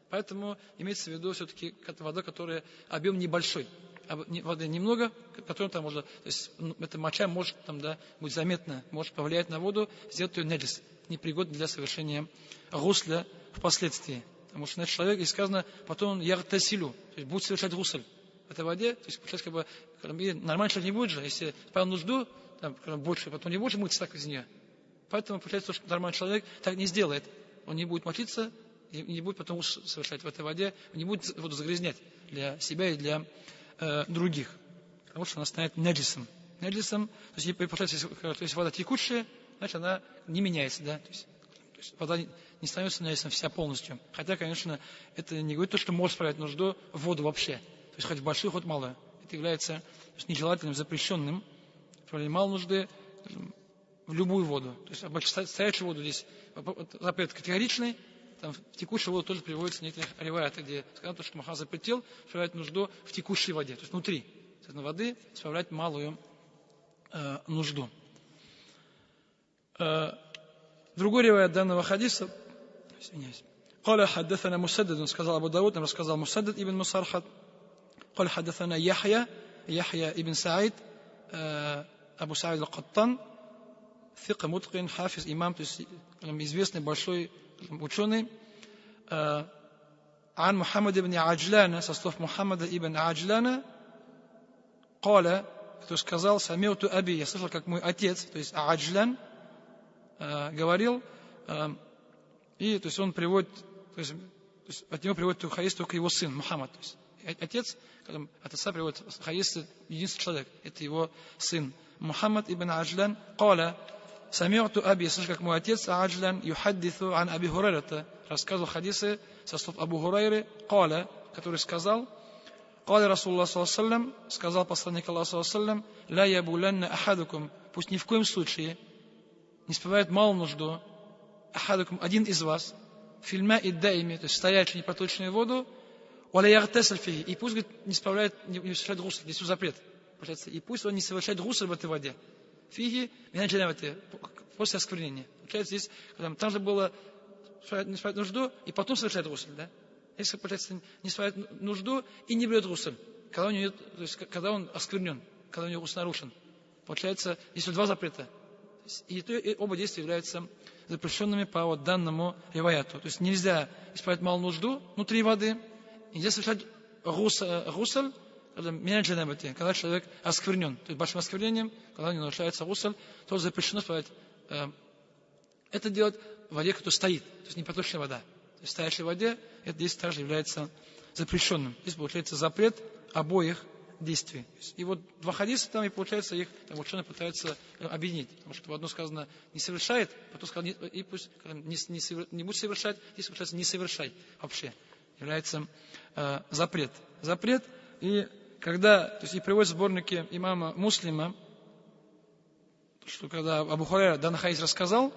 Поэтому имеется в виду все-таки вода, которая объем небольшой. Воды немного, которую там можно, то есть эта моча может там, да, быть заметна, может повлиять на воду, сделать ее неджис, непригодной для совершения гусля впоследствии. Потому что человек, и сказано, потом он яртасилю, то есть будет совершать гусль в этой воде, то есть получается, нормальный человек не будет же, если понял нужду, там, больше, потом не будет мыться так из нее. Поэтому получается, что нормальный человек так не сделает. Он не будет мочиться, и не будет потом совершать в этой воде, он не будет воду загрязнять для себя и для других. Потому что она станет неджисом. Неджисом, то есть, получается, если вода текучая, значит она не меняется, да? То есть вода не становится неджисом вся полностью. Хотя, конечно, это не говорит то, что может справить нужду в воду вообще. То есть хоть большую, хоть малую. Это является нежелательным, запрещенным. Справление малой нужды в любую воду. То есть стоячую воду здесь запрет категоричный. Там в текущую воду тоже приводится некоторые риваяты, где сказано, что Мухаммад запретил справлять нужду в текущей воде, то есть внутри воды справлять малую нужду. Другой риваят данного хадиса, извиняюсь. قال حدثنا مسدد, сказал Абу Дауд, нам рассказал Мусаддад ибн Мусархад. قال حدثنا يحيى ибн Саид, Абу Саид аль-Каттан, ثقة متقن, хафиз, имам, то есть известный большой ученый. Ан Мухаммад ибн Аджляна, со слов Мухаммада ибн Аджляна, قال, кто сказал, самиуту аби, я слышал, как мой отец, то есть Аджлян, говорил, и то есть он приводит, то есть от него приводит хадис только его сын Мухаммад, то есть отец, от отца приводит хадис единственный человек, это его сын Мухаммад ибн Аджлян, قال, самиуту аби, я слышал, как мой отец Аджлян юхаддиту ан Аби Хурайрата, рассказывал хадисы со слов Абу Хурайры, قال, который сказал, قال Расулуллах саллаллаху алейхи ва саллям, сказал посланник Аллаха саллаллаху алейхи ва саллям, ла ябуланна ахадукум, пусть ни в коем случае не исправляет малую нужду ахадукум, один из вас, фильма и даими, то есть стоячую непоточную воду, валя ягтасаль фихи, и пусть, говорит, не исправляет, не совершает гусуль, здесь запрет. И пусть он не совершает гусуль в этой воде. Фиги, после осквернения. Получается, здесь, там же было не исправить нужду, и потом совершает гусуль, да? Если, получается, не исправляет нужду и не берет гусуль, когда он осквернен, когда у него гусуль нарушен. Получается, есть два запрета. И оба действия являются запрещенными по вот данному риваяту. То есть нельзя исправить малую нужду внутри воды, нельзя совершать гусуль, когда человек осквернен. То есть большим осквернением, когда не нарушается гусуль, тоже запрещено исправить. Это делать в воде, которая стоит, то есть непоточная вода. То в стоячей воде, это действие также является запрещенным. Здесь получается запрет обоих действий. И вот два хадиса там, и получается, их там, ученые пытаются объединить. Потому что в одно сказано не совершает, потом сказано и пусть не будет совершать, здесь получается не совершай вообще. Является запрет. Запрет, и когда, то есть и приводят сборники имама Муслима, что когда Абу Хурайра данный хадис рассказал,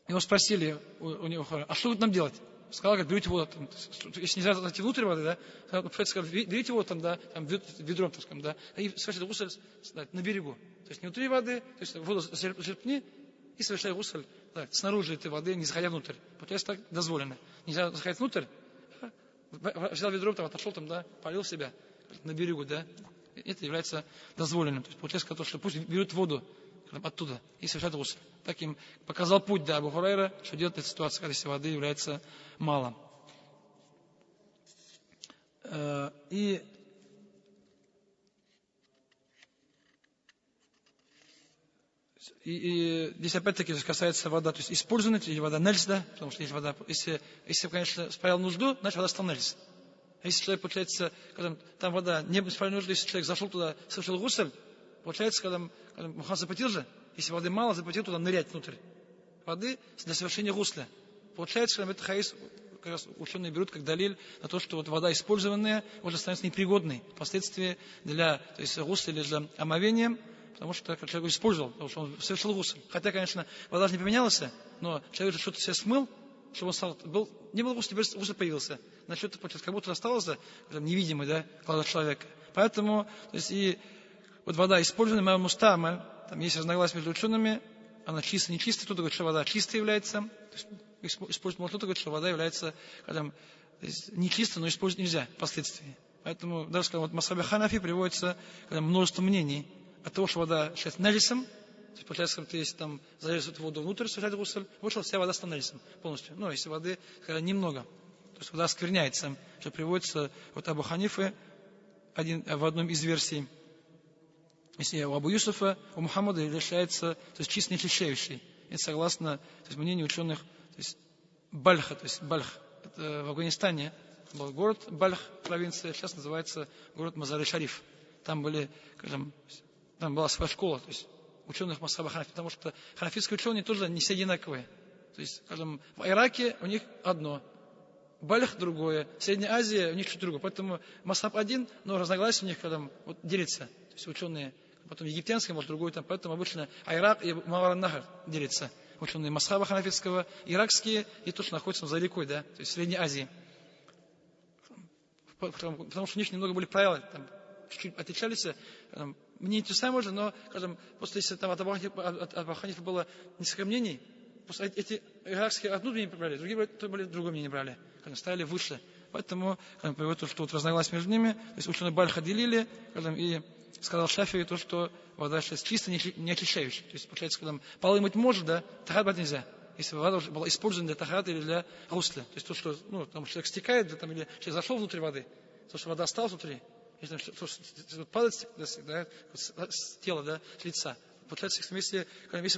его спросили у него, а что нам делать? Сказал, как берите воду, там, если нельзя зайти внутрь воды, да, сказал, берите воду там, да, там, ведром, так скажем, да, и совершайте гусль на берегу. То есть не внутри воды, то есть воду зачерпни и совершай гусль снаружи этой воды, не заходя внутрь. Получается так дозволено. Нельзя заходить внутрь, взял ведром, там, отошел, там, да, полил себя на берегу, да. Это является дозволенным. То есть получается то, что пусть берут воду оттуда и совершают гусль. Так им показал путь, да, Абу Хурайра, что делать в этой ситуации, когда если воды является мало. И здесь опять-таки касается вода, то есть использованная или вода нельзя, да, потому что есть вода, если конечно, справил нужду, значит вода стала нельзя. А если человек, получается, когда там вода не справил нужду, если человек зашел туда, совершил гусль, получается, когда Мухаммад запретил же, если воды мало, запретил туда нырять внутрь воды для совершения гусля. Получается, что этот хадис как раз ученые берут как далиль на то, что вот вода использованная уже становится непригодной впоследствии для, то есть гусля или для омовения, потому что человек использовал, потому что он совершил гусль. Хотя, конечно, вода же не поменялась, но человек же что-то себе смыл, чтобы он стал, не был гусль, теперь гусль появился. Значит, это как будто осталось невидимый, да, глаза человека. Поэтому, то есть и вот вода использованная, мустама, там есть разногласия между учеными, она чистая, не чистая, кто-то говорит, что вода чистая является, то есть использовать можно, кто-то говорит, что вода является, когда не чистая, но использовать нельзя впоследствии. Поэтому, даже когда вот в Масхабе Ханафи приводится множество мнений от того, что вода считается наджисом, то есть, получается, когда ты если там залез эту воду внутрь, совершать гусль, вышел, вся вода стала наджисом полностью. Но если воды немного, то есть вода оскверняется, что приводится вот Абу Ханифы в одном из версий. Если у Абу Юсуфа, у Мухаммада решается, то есть чисто не очищающий. Это согласно то есть, мнению ученых, то есть Бальха, то есть Бальх. Это в Афганистане был город Бальх, провинция, сейчас называется город Мазар-и-Шариф. Там была своя школа, то есть ученых Масхаба Ханафи, потому что ханафитские ученые тоже не все одинаковые. То есть, скажем, в Ираке у них одно, Бальх другое, в Средней Азии у них что-то другое. Поэтому Масхаб один, но разногласия у них вот, делятся. То есть ученые, потом египтянский, может другой там, поэтому обычно Ирак и Мавар-Нахар делятся. Ученые Масхаба Ханафитского, иракские и то, что находится за рекой, да, то есть в Средней Азии. Потому что у них немного были правила, там, чуть-чуть отличались. Мне то самое же, но, скажем, после если там от Абу Ханифа было несколько мнений, просто эти иракские одно мнение брали, другие были другое мнение брали, ставили выше. Поэтому, то, что вот разногласия между ними, то есть ученые Бальха делили, и сказал Шафии то, что вода сейчас чисто не очищающая. То есть, получается, когда полы мыть можно, да, тахат брать нельзя. Если вода уже была использована для тахата или для гусля. То есть то, что там человек стекает, да, там, или человек зашел внутрь воды, то, что вода осталась внутри, если то, что падает да, с тела, да, с лица. Получается, если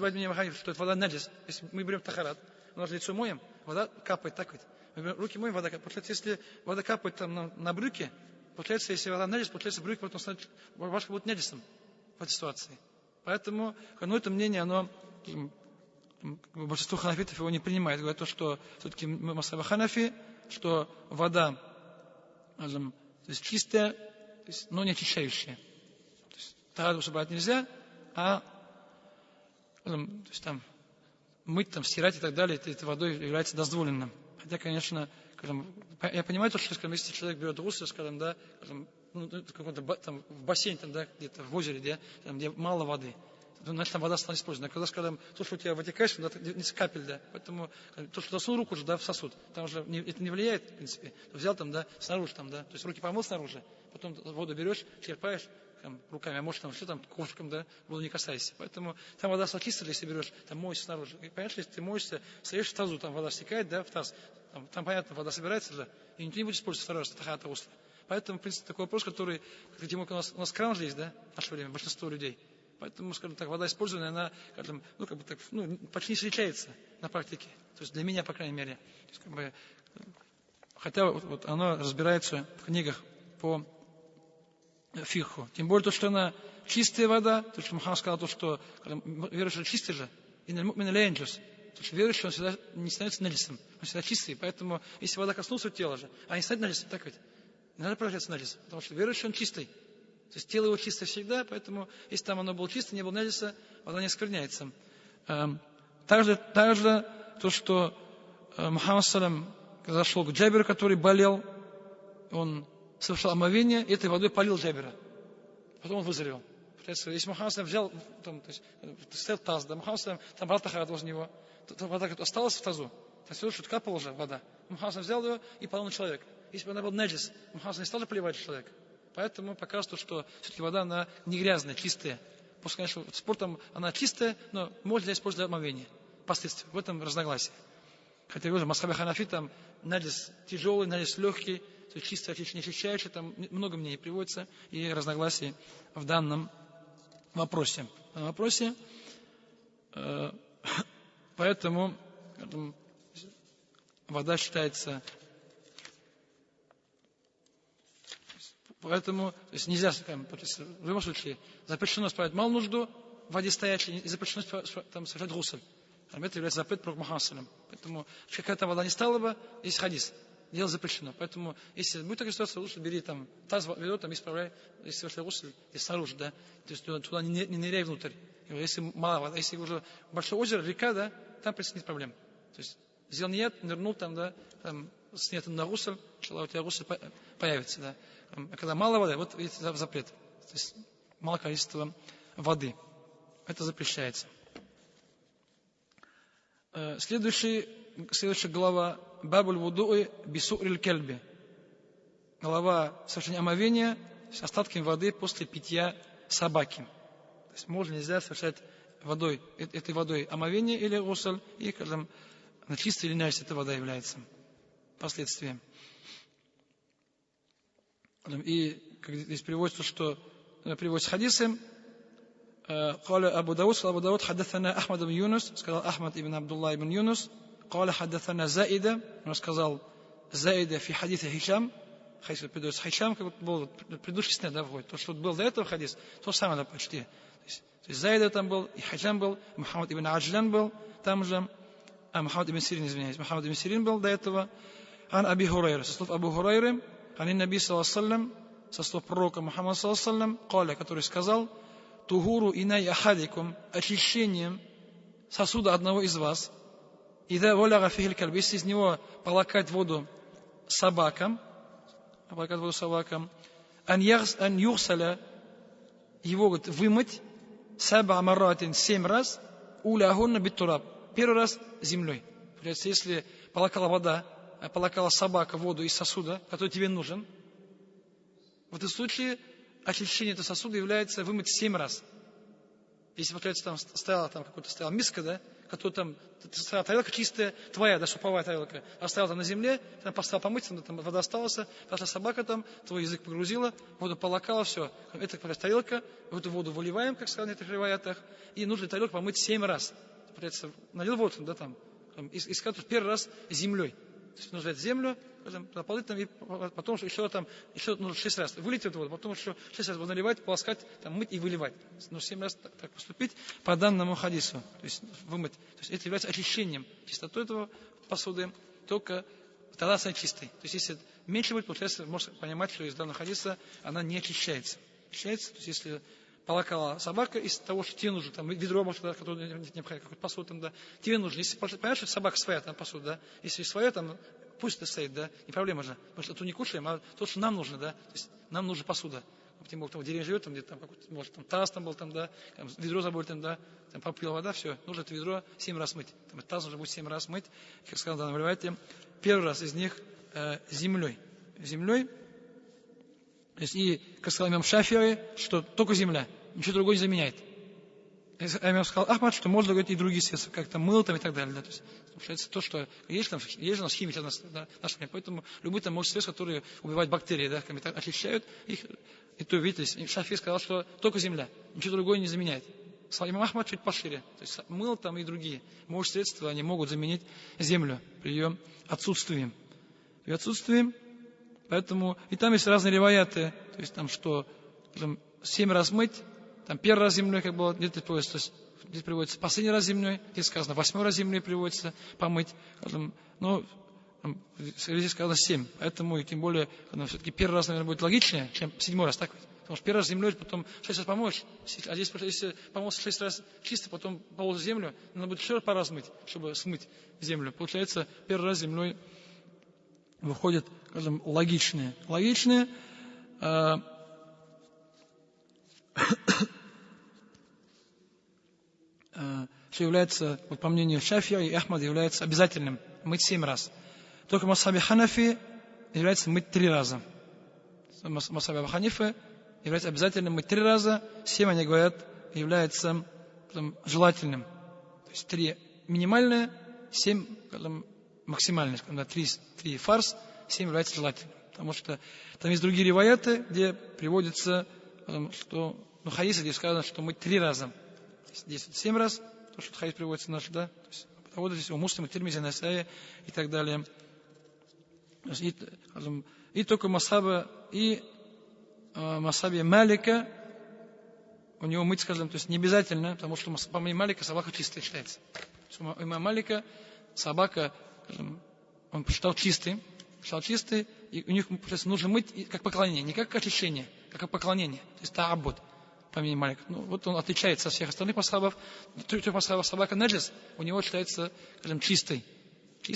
брать мне маханиф, что это вода наджис, если мы берем тахарат, у нас лицо моем, вода капает, так вот. Мы берем руки моем, вода капает. Получается, если вода капает там на брюки, получается, если вода наджис, получается, брюки потом станут, рубашка будет наджисом в этой ситуации. Поэтому, это мнение, оно большинство ханафитов его не принимает. Говорят то, что все-таки Масхаб Ханафи, что вода, скажем, то есть чистая, то есть, но не очищающая. То есть тахат брать нельзя, а то есть, там, мыть, там, стирать и так далее, этой водой является дозволенным. Хотя, конечно, скажем, я понимаю то, что, скажем, если человек берет гусль, скажем, да, скажем, там, в бассейн, там, да, где-то в озере, да, там, где мало воды, значит, там вода станет использована. Когда, скажем, то, что у тебя вытекаешь, да, несколько капель, да, поэтому то, что засунул руку уже, да, в сосуд, там уже это не влияет, в принципе. Взял там, да, снаружи, там, да, то есть руки помыл снаружи, потом воду берешь, черпаешь, там, руками, а может там все там ковшиком, да, воду не касайся. Поэтому там вода стала чистая, если берешь, там моешься снаружи. И, понимаешь, если ты моешься, стоишь в тазу, там вода стекает, да, в таз, там понятно, вода собирается, да, и никто не будет использовать второй раз тахата гусля. Поэтому, в принципе, такой вопрос, который, у нас кран же есть, да, в наше время, большинство людей. Поэтому, скажем так, вода использованная, она, скажем, почти не встречается на практике. То есть для меня, по крайней мере. То есть, хотя вот оно разбирается в книгах по фикху. Тем более, то, что она чистая вода, то, что Мухаммад сказал, то, что верующий чистый же, и то, что верующий, он всегда не становится наджисом, он всегда чистый. Поэтому, если вода коснулась тела же, а не станет наджисом, так ведь, не надо превращаться в наджис, потому что верующий, он чистый. То есть тело его чистое всегда, поэтому, если там оно было чистое, не было наджиса, вода не оскверняется. Также то, что Мухаммад салям зашел к Джабиру, который болел, он совершил омовение, этой водой полил Джабира. Потом он выздоровел. Если Мухаммад взял, то есть, стоял таз, да, Мухаммад там брал тахар возле него, то вода осталась в тазу, то есть все, что капала уже вода. Мухаммад взял ее и полил на человека. Если бы она была наджис, Мухаммад не стал же поливать человека. Поэтому показывает, что все-таки вода, она не грязная, чистая. Пусть, конечно, спортом она чистая, но можно использовать для омовения. Последствия. В этом разногласие. Хотя, я говорю, в Масхабе Ханафи там наджис тяжелый, наджис легкий, то есть чисто, не очищающий, там много мнений приводится и разногласий в данном вопросе. Поэтому вода считается. Поэтому то есть нельзя, в любом случае, запрещено справить малую нужду в воде стоячей и запрещено там совершать гусль. Это является запрет пророка Мухаммада. Поэтому какая-то вода не стала бы, есть хадис. Дело запрещено. Поэтому, если будет такая ситуация, лучше бери там таз, ведро, там исправляй, если совершил гусль, и снаружи, да. То есть туда не ныряй внутрь. Если мало воды, если уже большое озеро, река, да, там, в принципе, нет проблем. То есть сделал ният, нырнул там, да, там снят на гусль, у тебя гусль появится, да. А когда мало воды, вот это запрет. То есть мало количества воды. Это запрещается. Следующая глава Бабуль вудуи бисуриль кельби. Глава совершения омовения с остатками воды после питья собаки. То есть можно, нельзя совершать этой водой омовение или гусль, и когда чистой или нечистой эта вода является последствием. И как здесь приводится, что приводится хадисом, قال أبو داود حدثنا أحمد بن يونس сказал Ахмад ибн Абдулла ибн Юнус قال حدثنا زائدة он сказал Заида في حديث Хишам хадис передается Хишам, как был предыдущий снят, да, входит. То, что был до этого хадис, то самое, да, почти. То есть Заида там был, и Хишам был, Мухаммад ибн Аджлян был там же, Мухаммад ибн Сирин, извиняюсь, Мухаммад ибн Сирин был до этого, Ан Аби Хурайра, со слов Абу Хурайры, Ан Наби саллаллаху алейхи ва саллям, со слов пророка Мухаммада саллаллаху алейхи ва саллям, Каля, который сказал, Тугуру инай ахадикум, очищением сосуда одного из вас, и да воляга фихиль кальб, если из него полакать воду собакам, ан юхсаля, его вымыть, саба амаратин 7 раз, уляхунна биттураб, первый раз землей. Если полакала собака воду из сосуда, который тебе нужен, в этом случае очищение этого сосуда является вымыть 7 раз. Если, получается, там стояла миска, да, которая там, стояла тарелка чистая, твоя, да, суповая тарелка, оставила там на земле, ты там поставил помыть, там вода осталась, пошла собака там, твой язык погрузила, воду полакала, все. Это, тарелка, в эту воду выливаем, как сказано в этих риваятах, и нужно тарелку помыть 7 раз. Получается, налил воду, да, там, из которых первый раз землей. То есть нужно взять землю, наполнить там, и потом еще нужно 6 раз вылить эту воду, потом еще 6 раз наливать, полоскать, там, мыть и выливать. Нужно 7 раз так поступить по данному хадису. То есть вымыть. То есть это является очищением чистоты этого посуды, только тогда она чистой. То есть если меньше будет, получается, можно понимать, что из данного хадиса она не очищается. Очищается, то есть если полакала собака из того, что тебе нужно, там, ведро, может, да, которое необходимо, какую-то посуду, там, да, тебе нужно. Если понимаешь, что собака своя, там, посуда, да, если своя, там, пусть это стоит, да, не проблема же, потому что это не кушаем, а то, что нам нужно, да, то есть нам нужна посуда. Тем более, там в деревне живет, там, где-то, там, какой-то, может, там, таз там был, там, да, там, ведро забыл, там, да, там, попила вода, все, нужно это ведро 7 раз мыть. Там, таз нужно будет 7 раз мыть, как сказал в данном риваяте, первый раз из них землей. То есть, и, как сказал имам Шафи'i, что только земля, ничего другого не заменяет. имам сказал Ахмад, что можно говорить и другие средства, как там мыло там и так далее. Да, то есть, получается то, что есть же у нас химия, да, поэтому любые там может средства, которые убивают бактерии, да, очищают их. И то, видите, Шафи сказал, что только земля, ничего другое не заменяет. Имам Ахмад чуть пошире. То есть мыло там и другие средства, они могут заменить землю при ее отсутствии. Поэтому и там есть разные риваяты, то есть там что, там, 7 раз мыть, там первый раз землей, как было, где-то здесь приводится последний раз землей, здесь сказано 8 раз землей приводится помыть, но здесь сказано 7, поэтому и тем более, все-таки первый раз, наверное, будет логичнее, чем 7 раз, так ведь? Потому что первый раз землей, потом 6 раз помоешь, а здесь, если помылся 6 раз чисто, потом положил землю, надо будет еще раз мыть, чтобы смыть землю. Получается, первый раз землей выходит, скажем, логичнее. Что является, вот по мнению Шафия и Ахмада, является обязательным мыть 7 раз. Только в мазхабе Ханафи является мыть 3 раза. В мазхабе Абу Ханифы является обязательным мыть 3 раза, 7, они говорят, является желательным. То есть 3 минимальное, 7 максимальное. 3 фарс, 7 является желательным. Потому что там есть другие риваяты, где приводится, что хадисы, где сказано, что мыть 3 раза. Здесь 7 раз, то, что хадис приводится наш, да, то есть здесь у Муслима, Тирмизи, Насаи и так далее. И только масаба и масабе Малика, у него мыть, скажем, то есть не обязательно, потому что по мнению Малика собака чистая считается. У имама Малика собака, скажем, он посчитал чистый, и у них нужно мыть как поклонение, не как очищение, как поклонение, то есть та'аббуд, по мнению Малика. Вот он отличается от всех остальных масхабов. Трех масхабов собака наджис, у него считается, скажем, чистый,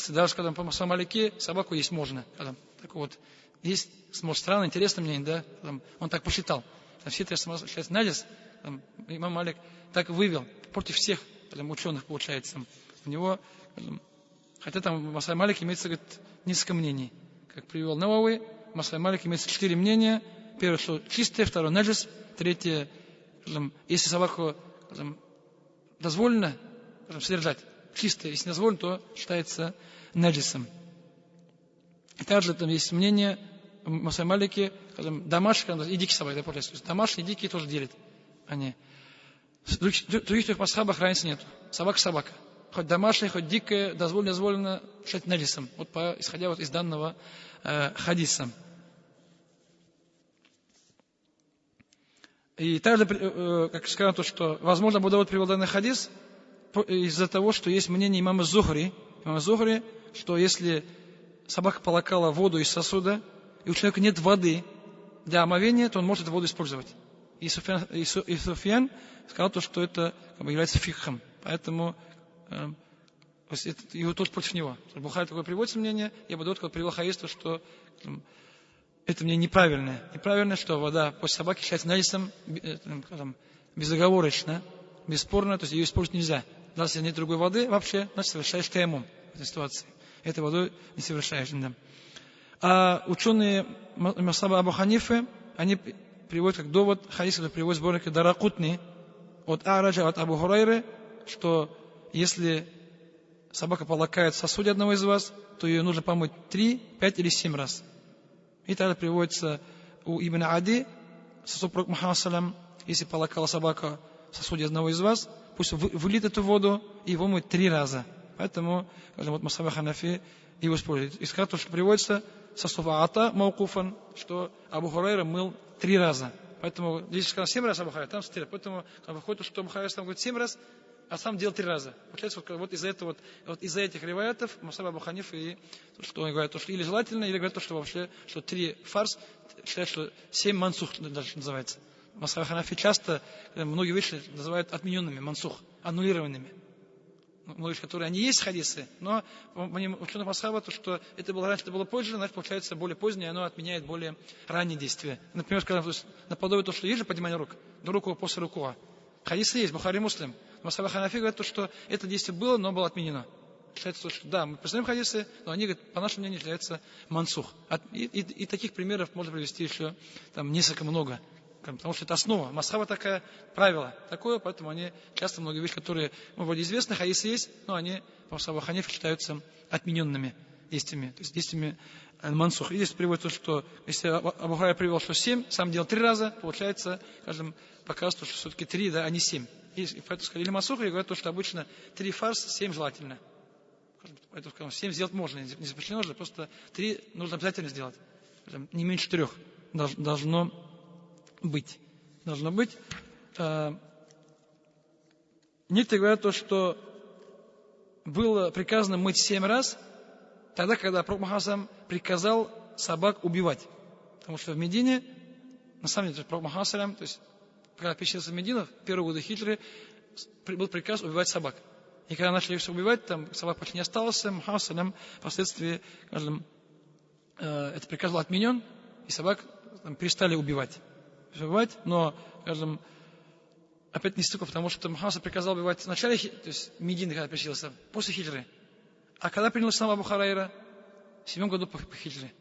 даже когда по масхабу Малики собаку есть можно. Так вот, есть, может, странно, интересно мне, да, он так посчитал. Все три считаются наджис, имам Малик так вывел против всех ученых, получается. У него, хотя там в масхабе Малик имеется, говорит, несколько мнений. Как привел Навави, в масхабе Малик имеется 4 мнения. Первое, что чистое, второе наджис, третье, если собаку дозволено содержать чистое, если не дозволено, то считается наджисом. И также там есть мнение в масхабе Малики, домашние и дикие собаки, то есть домашние и дикие тоже делят. Они. В других трех масхабах разницы нет. Собака. Хоть домашняя, хоть дикая, дозволено считать наджисом. Вот исходя из данного хадиса. И также, как сказано, то, что, возможно, Абу Дауд привел данный хадис из-за того, что есть мнение имама Зухри, что если собака полакала воду из сосуда, и у человека нет воды для омовения, то он может эту воду использовать. И Суфьян сказал то, что это является фикхом. Поэтому его тоже против него. Бухари такое приводится мнение, и Абу Дауд привел хадис, что это мне неправильное. Неправильно, что вода после собаки считается наджисом безоговорочно, бесспорно, то есть ее использовать нельзя. Даже если нет другой воды, вообще, значит, совершаешь таяммум в этой ситуации. Этой водой не совершаешь. Да. А ученые масхаба Абу Ханифы, они приводят как довод, хадис, который приводит сборник Даракутни от Араджа, от Абу Хурайры, что если собака полакает в сосуде одного из вас, то ее нужно помыть 3, 5 или 7 раз. И тогда приводится у Ибн Ади, супруг Мухаммад салям, если полакала собака в сосуде одного из вас, пусть вылит эту воду и его мыть 3 раза. Поэтому, вот масхаб Ханафи его использует. И сказано, что приводится со слов Аата Маукуфан, что Абу Хурайра мыл 3 раза. Поэтому здесь сказано 7 раз Абу Хурайра, там 4. Поэтому выходит, что Абу Хурайра говорит 7 раз, а сам делал 3 раза. Получается, вот из-за этого, вот из-за этих риваятов, масхаб Абу Ханифа, и что он говорит, что или желательно, или говорит, что вообще, что 3 фарс, считают, что 7 мансух даже называется. Масхаб Ханафи часто многие вещи называют отмененными, мансух, аннулированными. Многие вещи, которые они есть хадисы, но ученых масхаба, то, что это было раньше, это было позже, значит, получается более позднее, оно отменяет более ранние действия. Например, скажем, наподобие того, что есть же поднимание рук, до руку после рукуа. Хадисы есть, Бухари, Муслим. Масхаб Ханафи говорят, что это действие было, но было отменено. Считается, что да, мы признаем хадисы, но они, говорят, по нашему мнению, являются мансух. И таких примеров можно привести еще там несколько много. потому что это основа. Масхаба такая, правило такое, поэтому они часто многие вещи, которые вроде известных, а если есть, но они по Абу Ханифе считаются отмененными действиями, то есть действиями мансух. И здесь приводится, что если Абу Хурайра привел, что 7, сам делал 3 раза, получается, скажем, показывает, что все-таки 3, да, а не 7. И поэтому сказали мансух, и говорят, что обычно 3 фарз, 7 желательно. Поэтому, скажем, 7 сделать можно, не запрещено же, просто 3 нужно обязательно сделать. Скажем, не меньше 3 должно быть. Должно быть. Некоторые говорят то, что было приказано мыть 7 раз, тогда, когда Пророк Мухаммад приказал собак убивать. Потому что в Медине, на самом деле, Пророк Мухаммад, то есть, когда переселился в Медину, в первые годы хиджры, был приказ убивать собак. И когда начали их убивать, там собак почти не осталось, Мухаммад впоследствии, скажем, этот приказ был отменен, и собак там, перестали убивать. Но, скажем, опять не столько, потому что Мухаммад приказал убивать в начале, то есть Медины, когда переселился, после хиджры. А когда принял сам Абу Хурайра? В 7 году по хиджре.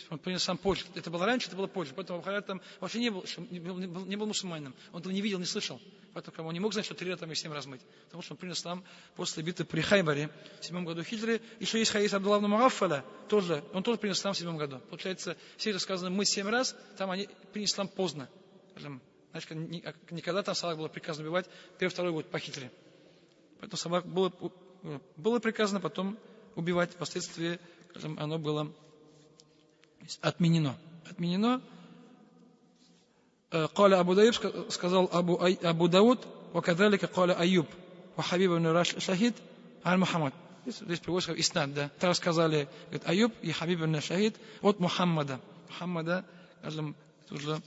Он принял сам позже. Это было раньше, это было позже. Поэтому Абу Хурайра там вообще не был мусульманином. Он этого не видел, не слышал. Поэтому он не мог знать, что 3 раза там и 7 раз мыть. Потому что он принял ислам после битвы при Хайбаре в 7 году хиджры. Еще есть хадис Абдулла ибн Мугаффаля, он тоже принял ислам в 7 году. Получается, все это сказано мыть 7 раз, там они приняли ислам поздно. Значит, никогда там собак было приказано убивать, 1-2 год по хиджре. Поэтому собак было приказано потом убивать, впоследствии, скажем, оно было отменено. قال أبو داود, сказал Абу Дауд, وكذلك قال أيوب وحبيب بن شهيد عن محمد. Здесь приводится иснад, да. Так сказали Аюб и Хабиб бн Шахид от Мухаммада. Скажем, тоже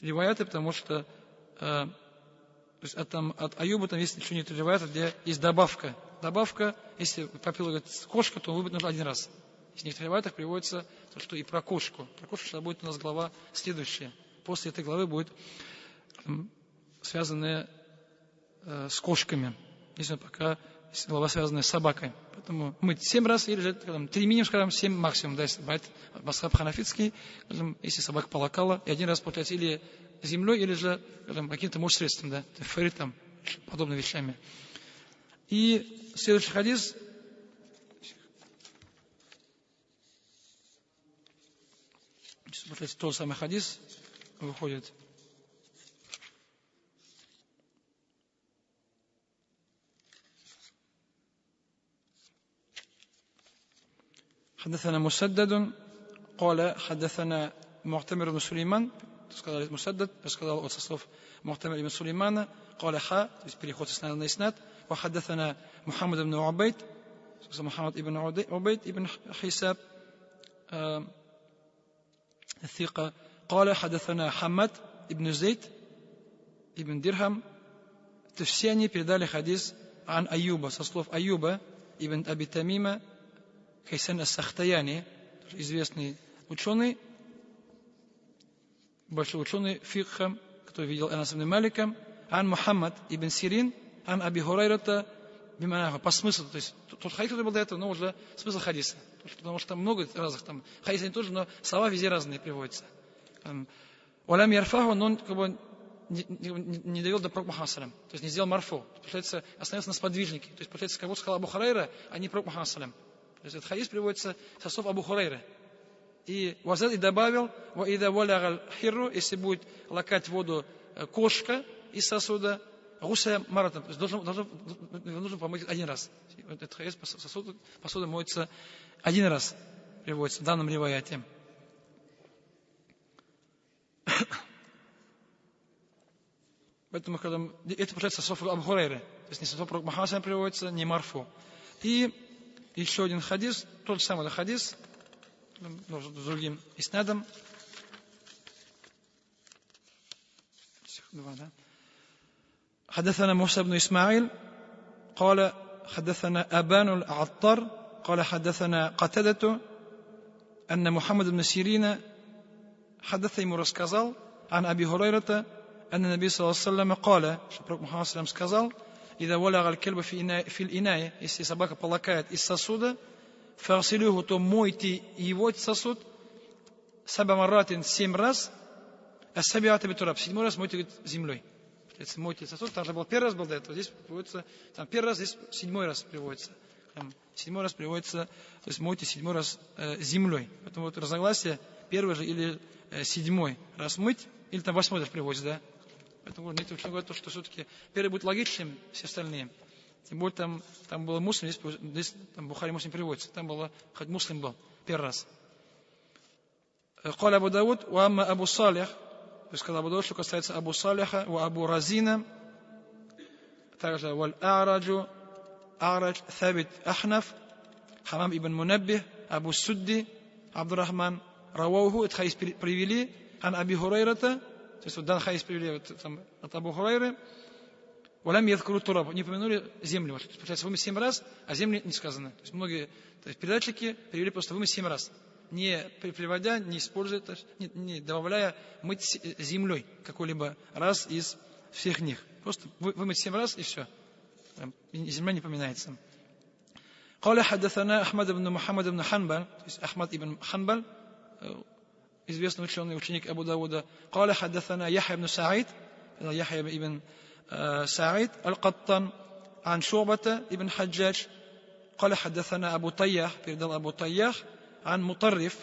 риваяты, потому что то есть от Аюба там есть еще некоторые риваяты, где есть добавка. Добавка, если попила кошка, то выбыть нужно 1 раз. В некоторых риваятах приводится, что и про кошку. Про кошку сейчас будет у нас глава следующая. После этой главы будет связанная с кошками. Здесь пока есть глава, связанная с собакой. Поэтому мыть 7 раз, или же 3 минимум, скажем, 7 максимум. Да, если бывает масхаб ханафитский, скажем, если собака полакала, и 1 раз получается или землей, или же, скажем, каким-то средством, да, ферритом, подобными вещами. И следующий хадис. Смотрите, тот самый хадис выходит. حدثنا مسدد قال حدثنا معتمر بن سليمان, сказал مسدد, сказал от со слов معتمر بن سليمان, قال то есть переход с на иснад, وحدثنا محمد بن عبيد, сказал محمد بن عبيد بن حساب الثقة, قال حدثنا حماد بن زيد بن درهم. То все они передали хадис عن أيوب, со слов Аюба ибн Аби Тамима Хайсан ас-Сахтаяни, известный ученый, большой ученый фикха, который видел Анас ибн Малика, ан Мухаммад ибн Сирин, ан Аби Хурайрата биманаху, по смыслу, то есть тот хадис, который был до этого, но уже смысл хадиса, потому что там много разных там хадисов тоже, но слова везде разные приводятся. Валям ярфаху, но он как бы не довел до Пророка Мухаммада, то есть не сделал марфу, получается, остановился на сподвижнике, то есть получается, как будто сказал Абу Хурайра, а не Пророк Мухаммад. То есть этот хадис приводится со слов Абу Хурайры. И Вазад и добавил, если будет лакать воду кошка из сосуда, гуся маратан, то есть нужно помыть 1 раз. Этот хадис посуда моется 1 раз, приводится в данном риваяте. Поэтому, это получается со слов Абу Хурайры, то есть не со слов Пророка Мухаммада приводится, не марфу. И еще один хадис, тот же самый хадис, с другим иснадом. حدثنا موسى بن إسماعيل قال حدثنا أبان العطار قال حدثنا قتادة أن محمد بن سيرين حدث ему рассказал عن أبي هريرة أن النبي صلى الله عليه وسلم قال, что Пророк Мухаммад сказал: إذا ولغ الكلب في الإناء, если собака полакает из сосуда, فاغسلوه, то мойте его сосуд 7 марратин, 7 раз, Ас-сабиата битураб. 7 раз мойте, говорит, землей. Если мойте сосуд, там же был первый раз был до этого, здесь приводится, там первый раз, здесь 7 раз приводится. 7 раз приводится, то есть мойте 7 раз землей. Поэтому вот разногласие, первый же или 7 раз мыть, или там 8 даже приводится, да. Поэтому знаете, ученые говорят, что все-таки первый будет логичнее, чем все остальные. Тем более там было муслим, здесь там Бухари Муслим переводится, там было, хоть муслим был, первый раз. Каля Абу Дауд, уамма Абу Салих, то есть сказал Абу Дауд, что касается Абу Салиха, у Абу Разина, также валь А'раджу, А'радж, Тhabит Ахнаф, Хамам ибн Мунаббих, Абу Судди, Абдурахман, Равауху, это хадис привели, ан Аби Хурайрата, то есть вот дан хадис привели вот, там, от Абу Хурайры, валям яткуру тураб, не упомянули землю. Получается, вымыть 7 раз, а земли не сказано. То есть многие передатчики перевели просто вымыть 7 раз. Не приводя, не используя, не добавляя мыть землей какой-либо раз из всех них. Просто вымыть 7 раз и все. Земля не поминается. قال حدثنا أحمد بن محمد بن حنبل, то есть Ахмад ибн Ханбаль, известный ученый, ученик Абу Дауда. قال حدثنا يحيى بن سعيد, يحيى ابن سعيد القطان عن شعبة ابن حجاج قال حدثنا أبو طياح, передал Абу Тайях, عن مطرف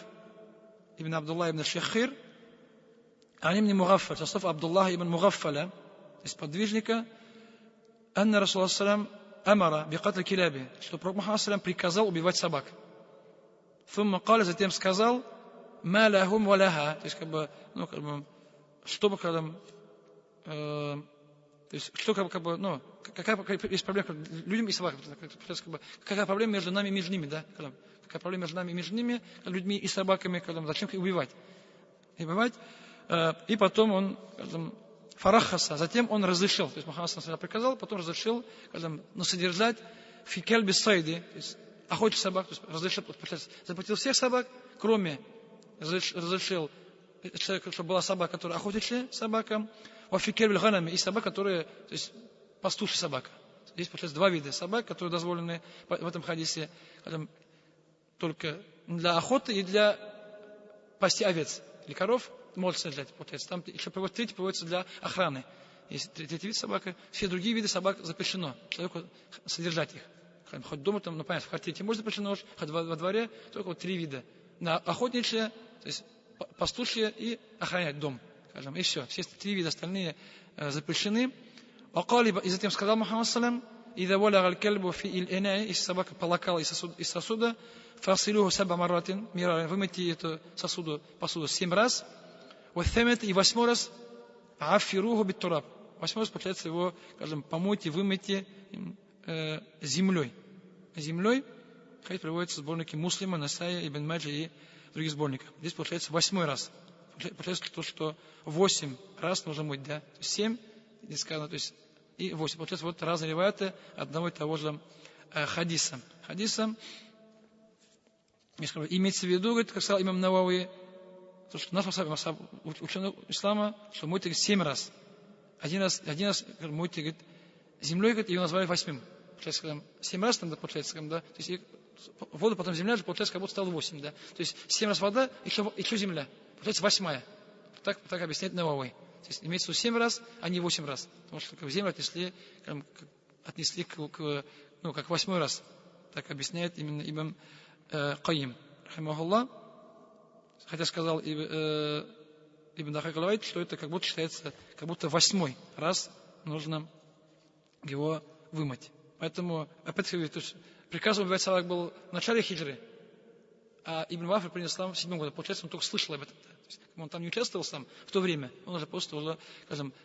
ابن عبد الله ابن الشخير عن ابن مغفل, со слов Абдуллаха ибн Мугаффаля, из подвижника, أن رسول الله صلى الله عليه وسلم أمر بقتل كلابه, что Пророк Мухаммад салям приказал убивать собак. ثم قال, затем сказал, ما لهم ولها, то есть чтобы то есть, что какая есть проблема людям и собакам? Какая проблема между нами и между ними, да? Какая проблема между нами и между ними, людьми и собаками, зачем их убивать? И потом он, фарахаса, затем он разрешил, то есть Мухаммад саллаллаху приказал, потом разрешил, содержать фикель без сайди, то есть охотить собак, то есть разрешил, запретил всех собак, кроме разрешил человеку, чтобы была собака, которая охотящая собака, и собак, которые, то есть пастушья собака. Здесь, получается, 2 вида собак, которые дозволены в этом хадисе только для охоты и для пасти овец. Или коров может содержать, получается. Там еще третий приводится для охраны. Есть третий вид собака. Все другие виды собак запрещено человеку содержать их. Хоть дома, там, понятно, в квартире может запрещено, хоть во дворе, только вот 3 вида. На охотничье, то есть пастушье и охранять дом. И все 3 вида остальные запрещены. И затем сказал Мухаммад салям, если собака полакала из сосуда, вымойте эту посуду 7 раз, и 8 раз, 8 раз, получается, его, помойте, вымойте землей. Землей, хадис приводится в сборнике Муслима, Насая, Ибн Маджа и других сборников. Здесь получается 8 раз. Получается то, что 8 раз нужно мыть, да? То есть 7, здесь сказано, то есть и 8. Получается вот разные риваяты одного и того же хадиса. Имеется в виду, говорит, как сказал имам Навави, то, что наш ученый ислама, что мойте 7 раз. Один раз мойте, говорит, землей, говорит, ее назвали 8. Получается, 7 раз, тогда получается, да? То есть вода, потом земля же, получается, как будто стало 8, да? То есть 7 раз вода, еще земля. Получается 8. Так объясняет Навави. То есть имеется в виду 7 раз, а не 8 раз. Потому что землю отнесли как 8 раз. Так объясняет именно Ибн Каим. Рахимахуллах. Хотя сказал Ибн Дахак, что это как будто считается, как будто 8 раз нужно его вымыть. Поэтому, опять-таки, приказ убивать собак был в начале хиджры, а Ибн Вафр принял ислам в 7 году. Получается, он только слышал об этом. То есть, он там не участвовал сам в то время. Он уже просто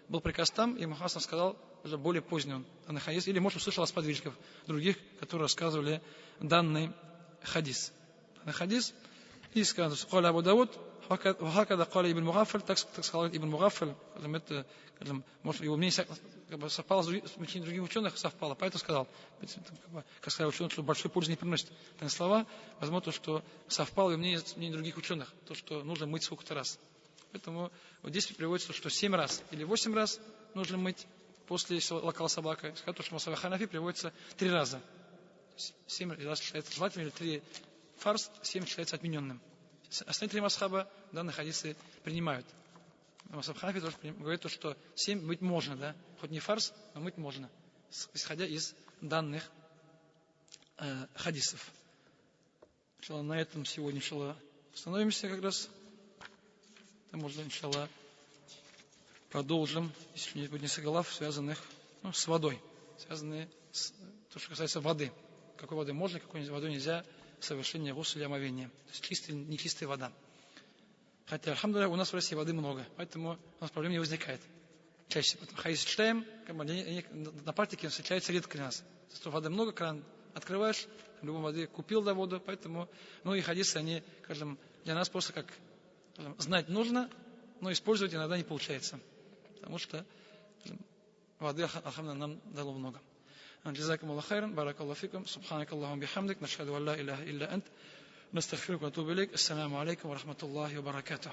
был приказ там, и Мухаммад сказал, уже более поздний он данный хадис. Или, может, услышал от сподвижников других, которые рассказывали данный хадис. И сказал, что Абу Дауд, وهكذا قال ابن مغفل, так сказал Ибн Мугаффаль, это, может, его мнение совпало с мнением других ученых, совпало, поэтому сказал, как сказал ученый, что большой пользы не приносит. Эти слова, возможно, то, что совпало его мнение с мнением других ученых, то, что нужно мыть сколько-то раз. Поэтому вот здесь приводится, что 7 раз или 8 раз нужно мыть после лакала собака. Сказать, что в Масабе Ханафи приводится 3 раза. 7 раз считается желательным, или 3 фарс, 7 считается отмененным. Остальные 3 масхаба данные хадисы принимают. Мазхаб Ханафи тоже говорит, что 7 мыть можно, да, хоть не фарз, но мыть можно, исходя из данных хадисов. Иншаллах, на этом сегодня, иншаллах, остановимся как раз. Там можно, иншаллах, продолжим, если не будет несколько глав, связанных с водой, связанные с то, что касается воды. Какой воды можно, какой водой нельзя, совершение гусля, омовения. То есть чистая, нечистая вода. Хотя, альхамдулилля, у нас в России воды много, поэтому у нас проблем не возникает. Чаще. Хадис читаем, на практике встречается редко для нас. Зато воды много, кран открываешь, в любой воде купил до воду, поэтому, и хадисы, они, скажем, для нас просто как знать нужно, но использовать иногда не получается. Потому что воды, альхамдулилля, нам дало много. جزاكم الله خيرا بارك الله فيكم سبحانك اللهم بحمدك نشهد أن لا إله إلا أنت نستغفرك ونتوب إليك السلام عليكم ورحمة الله وبركاته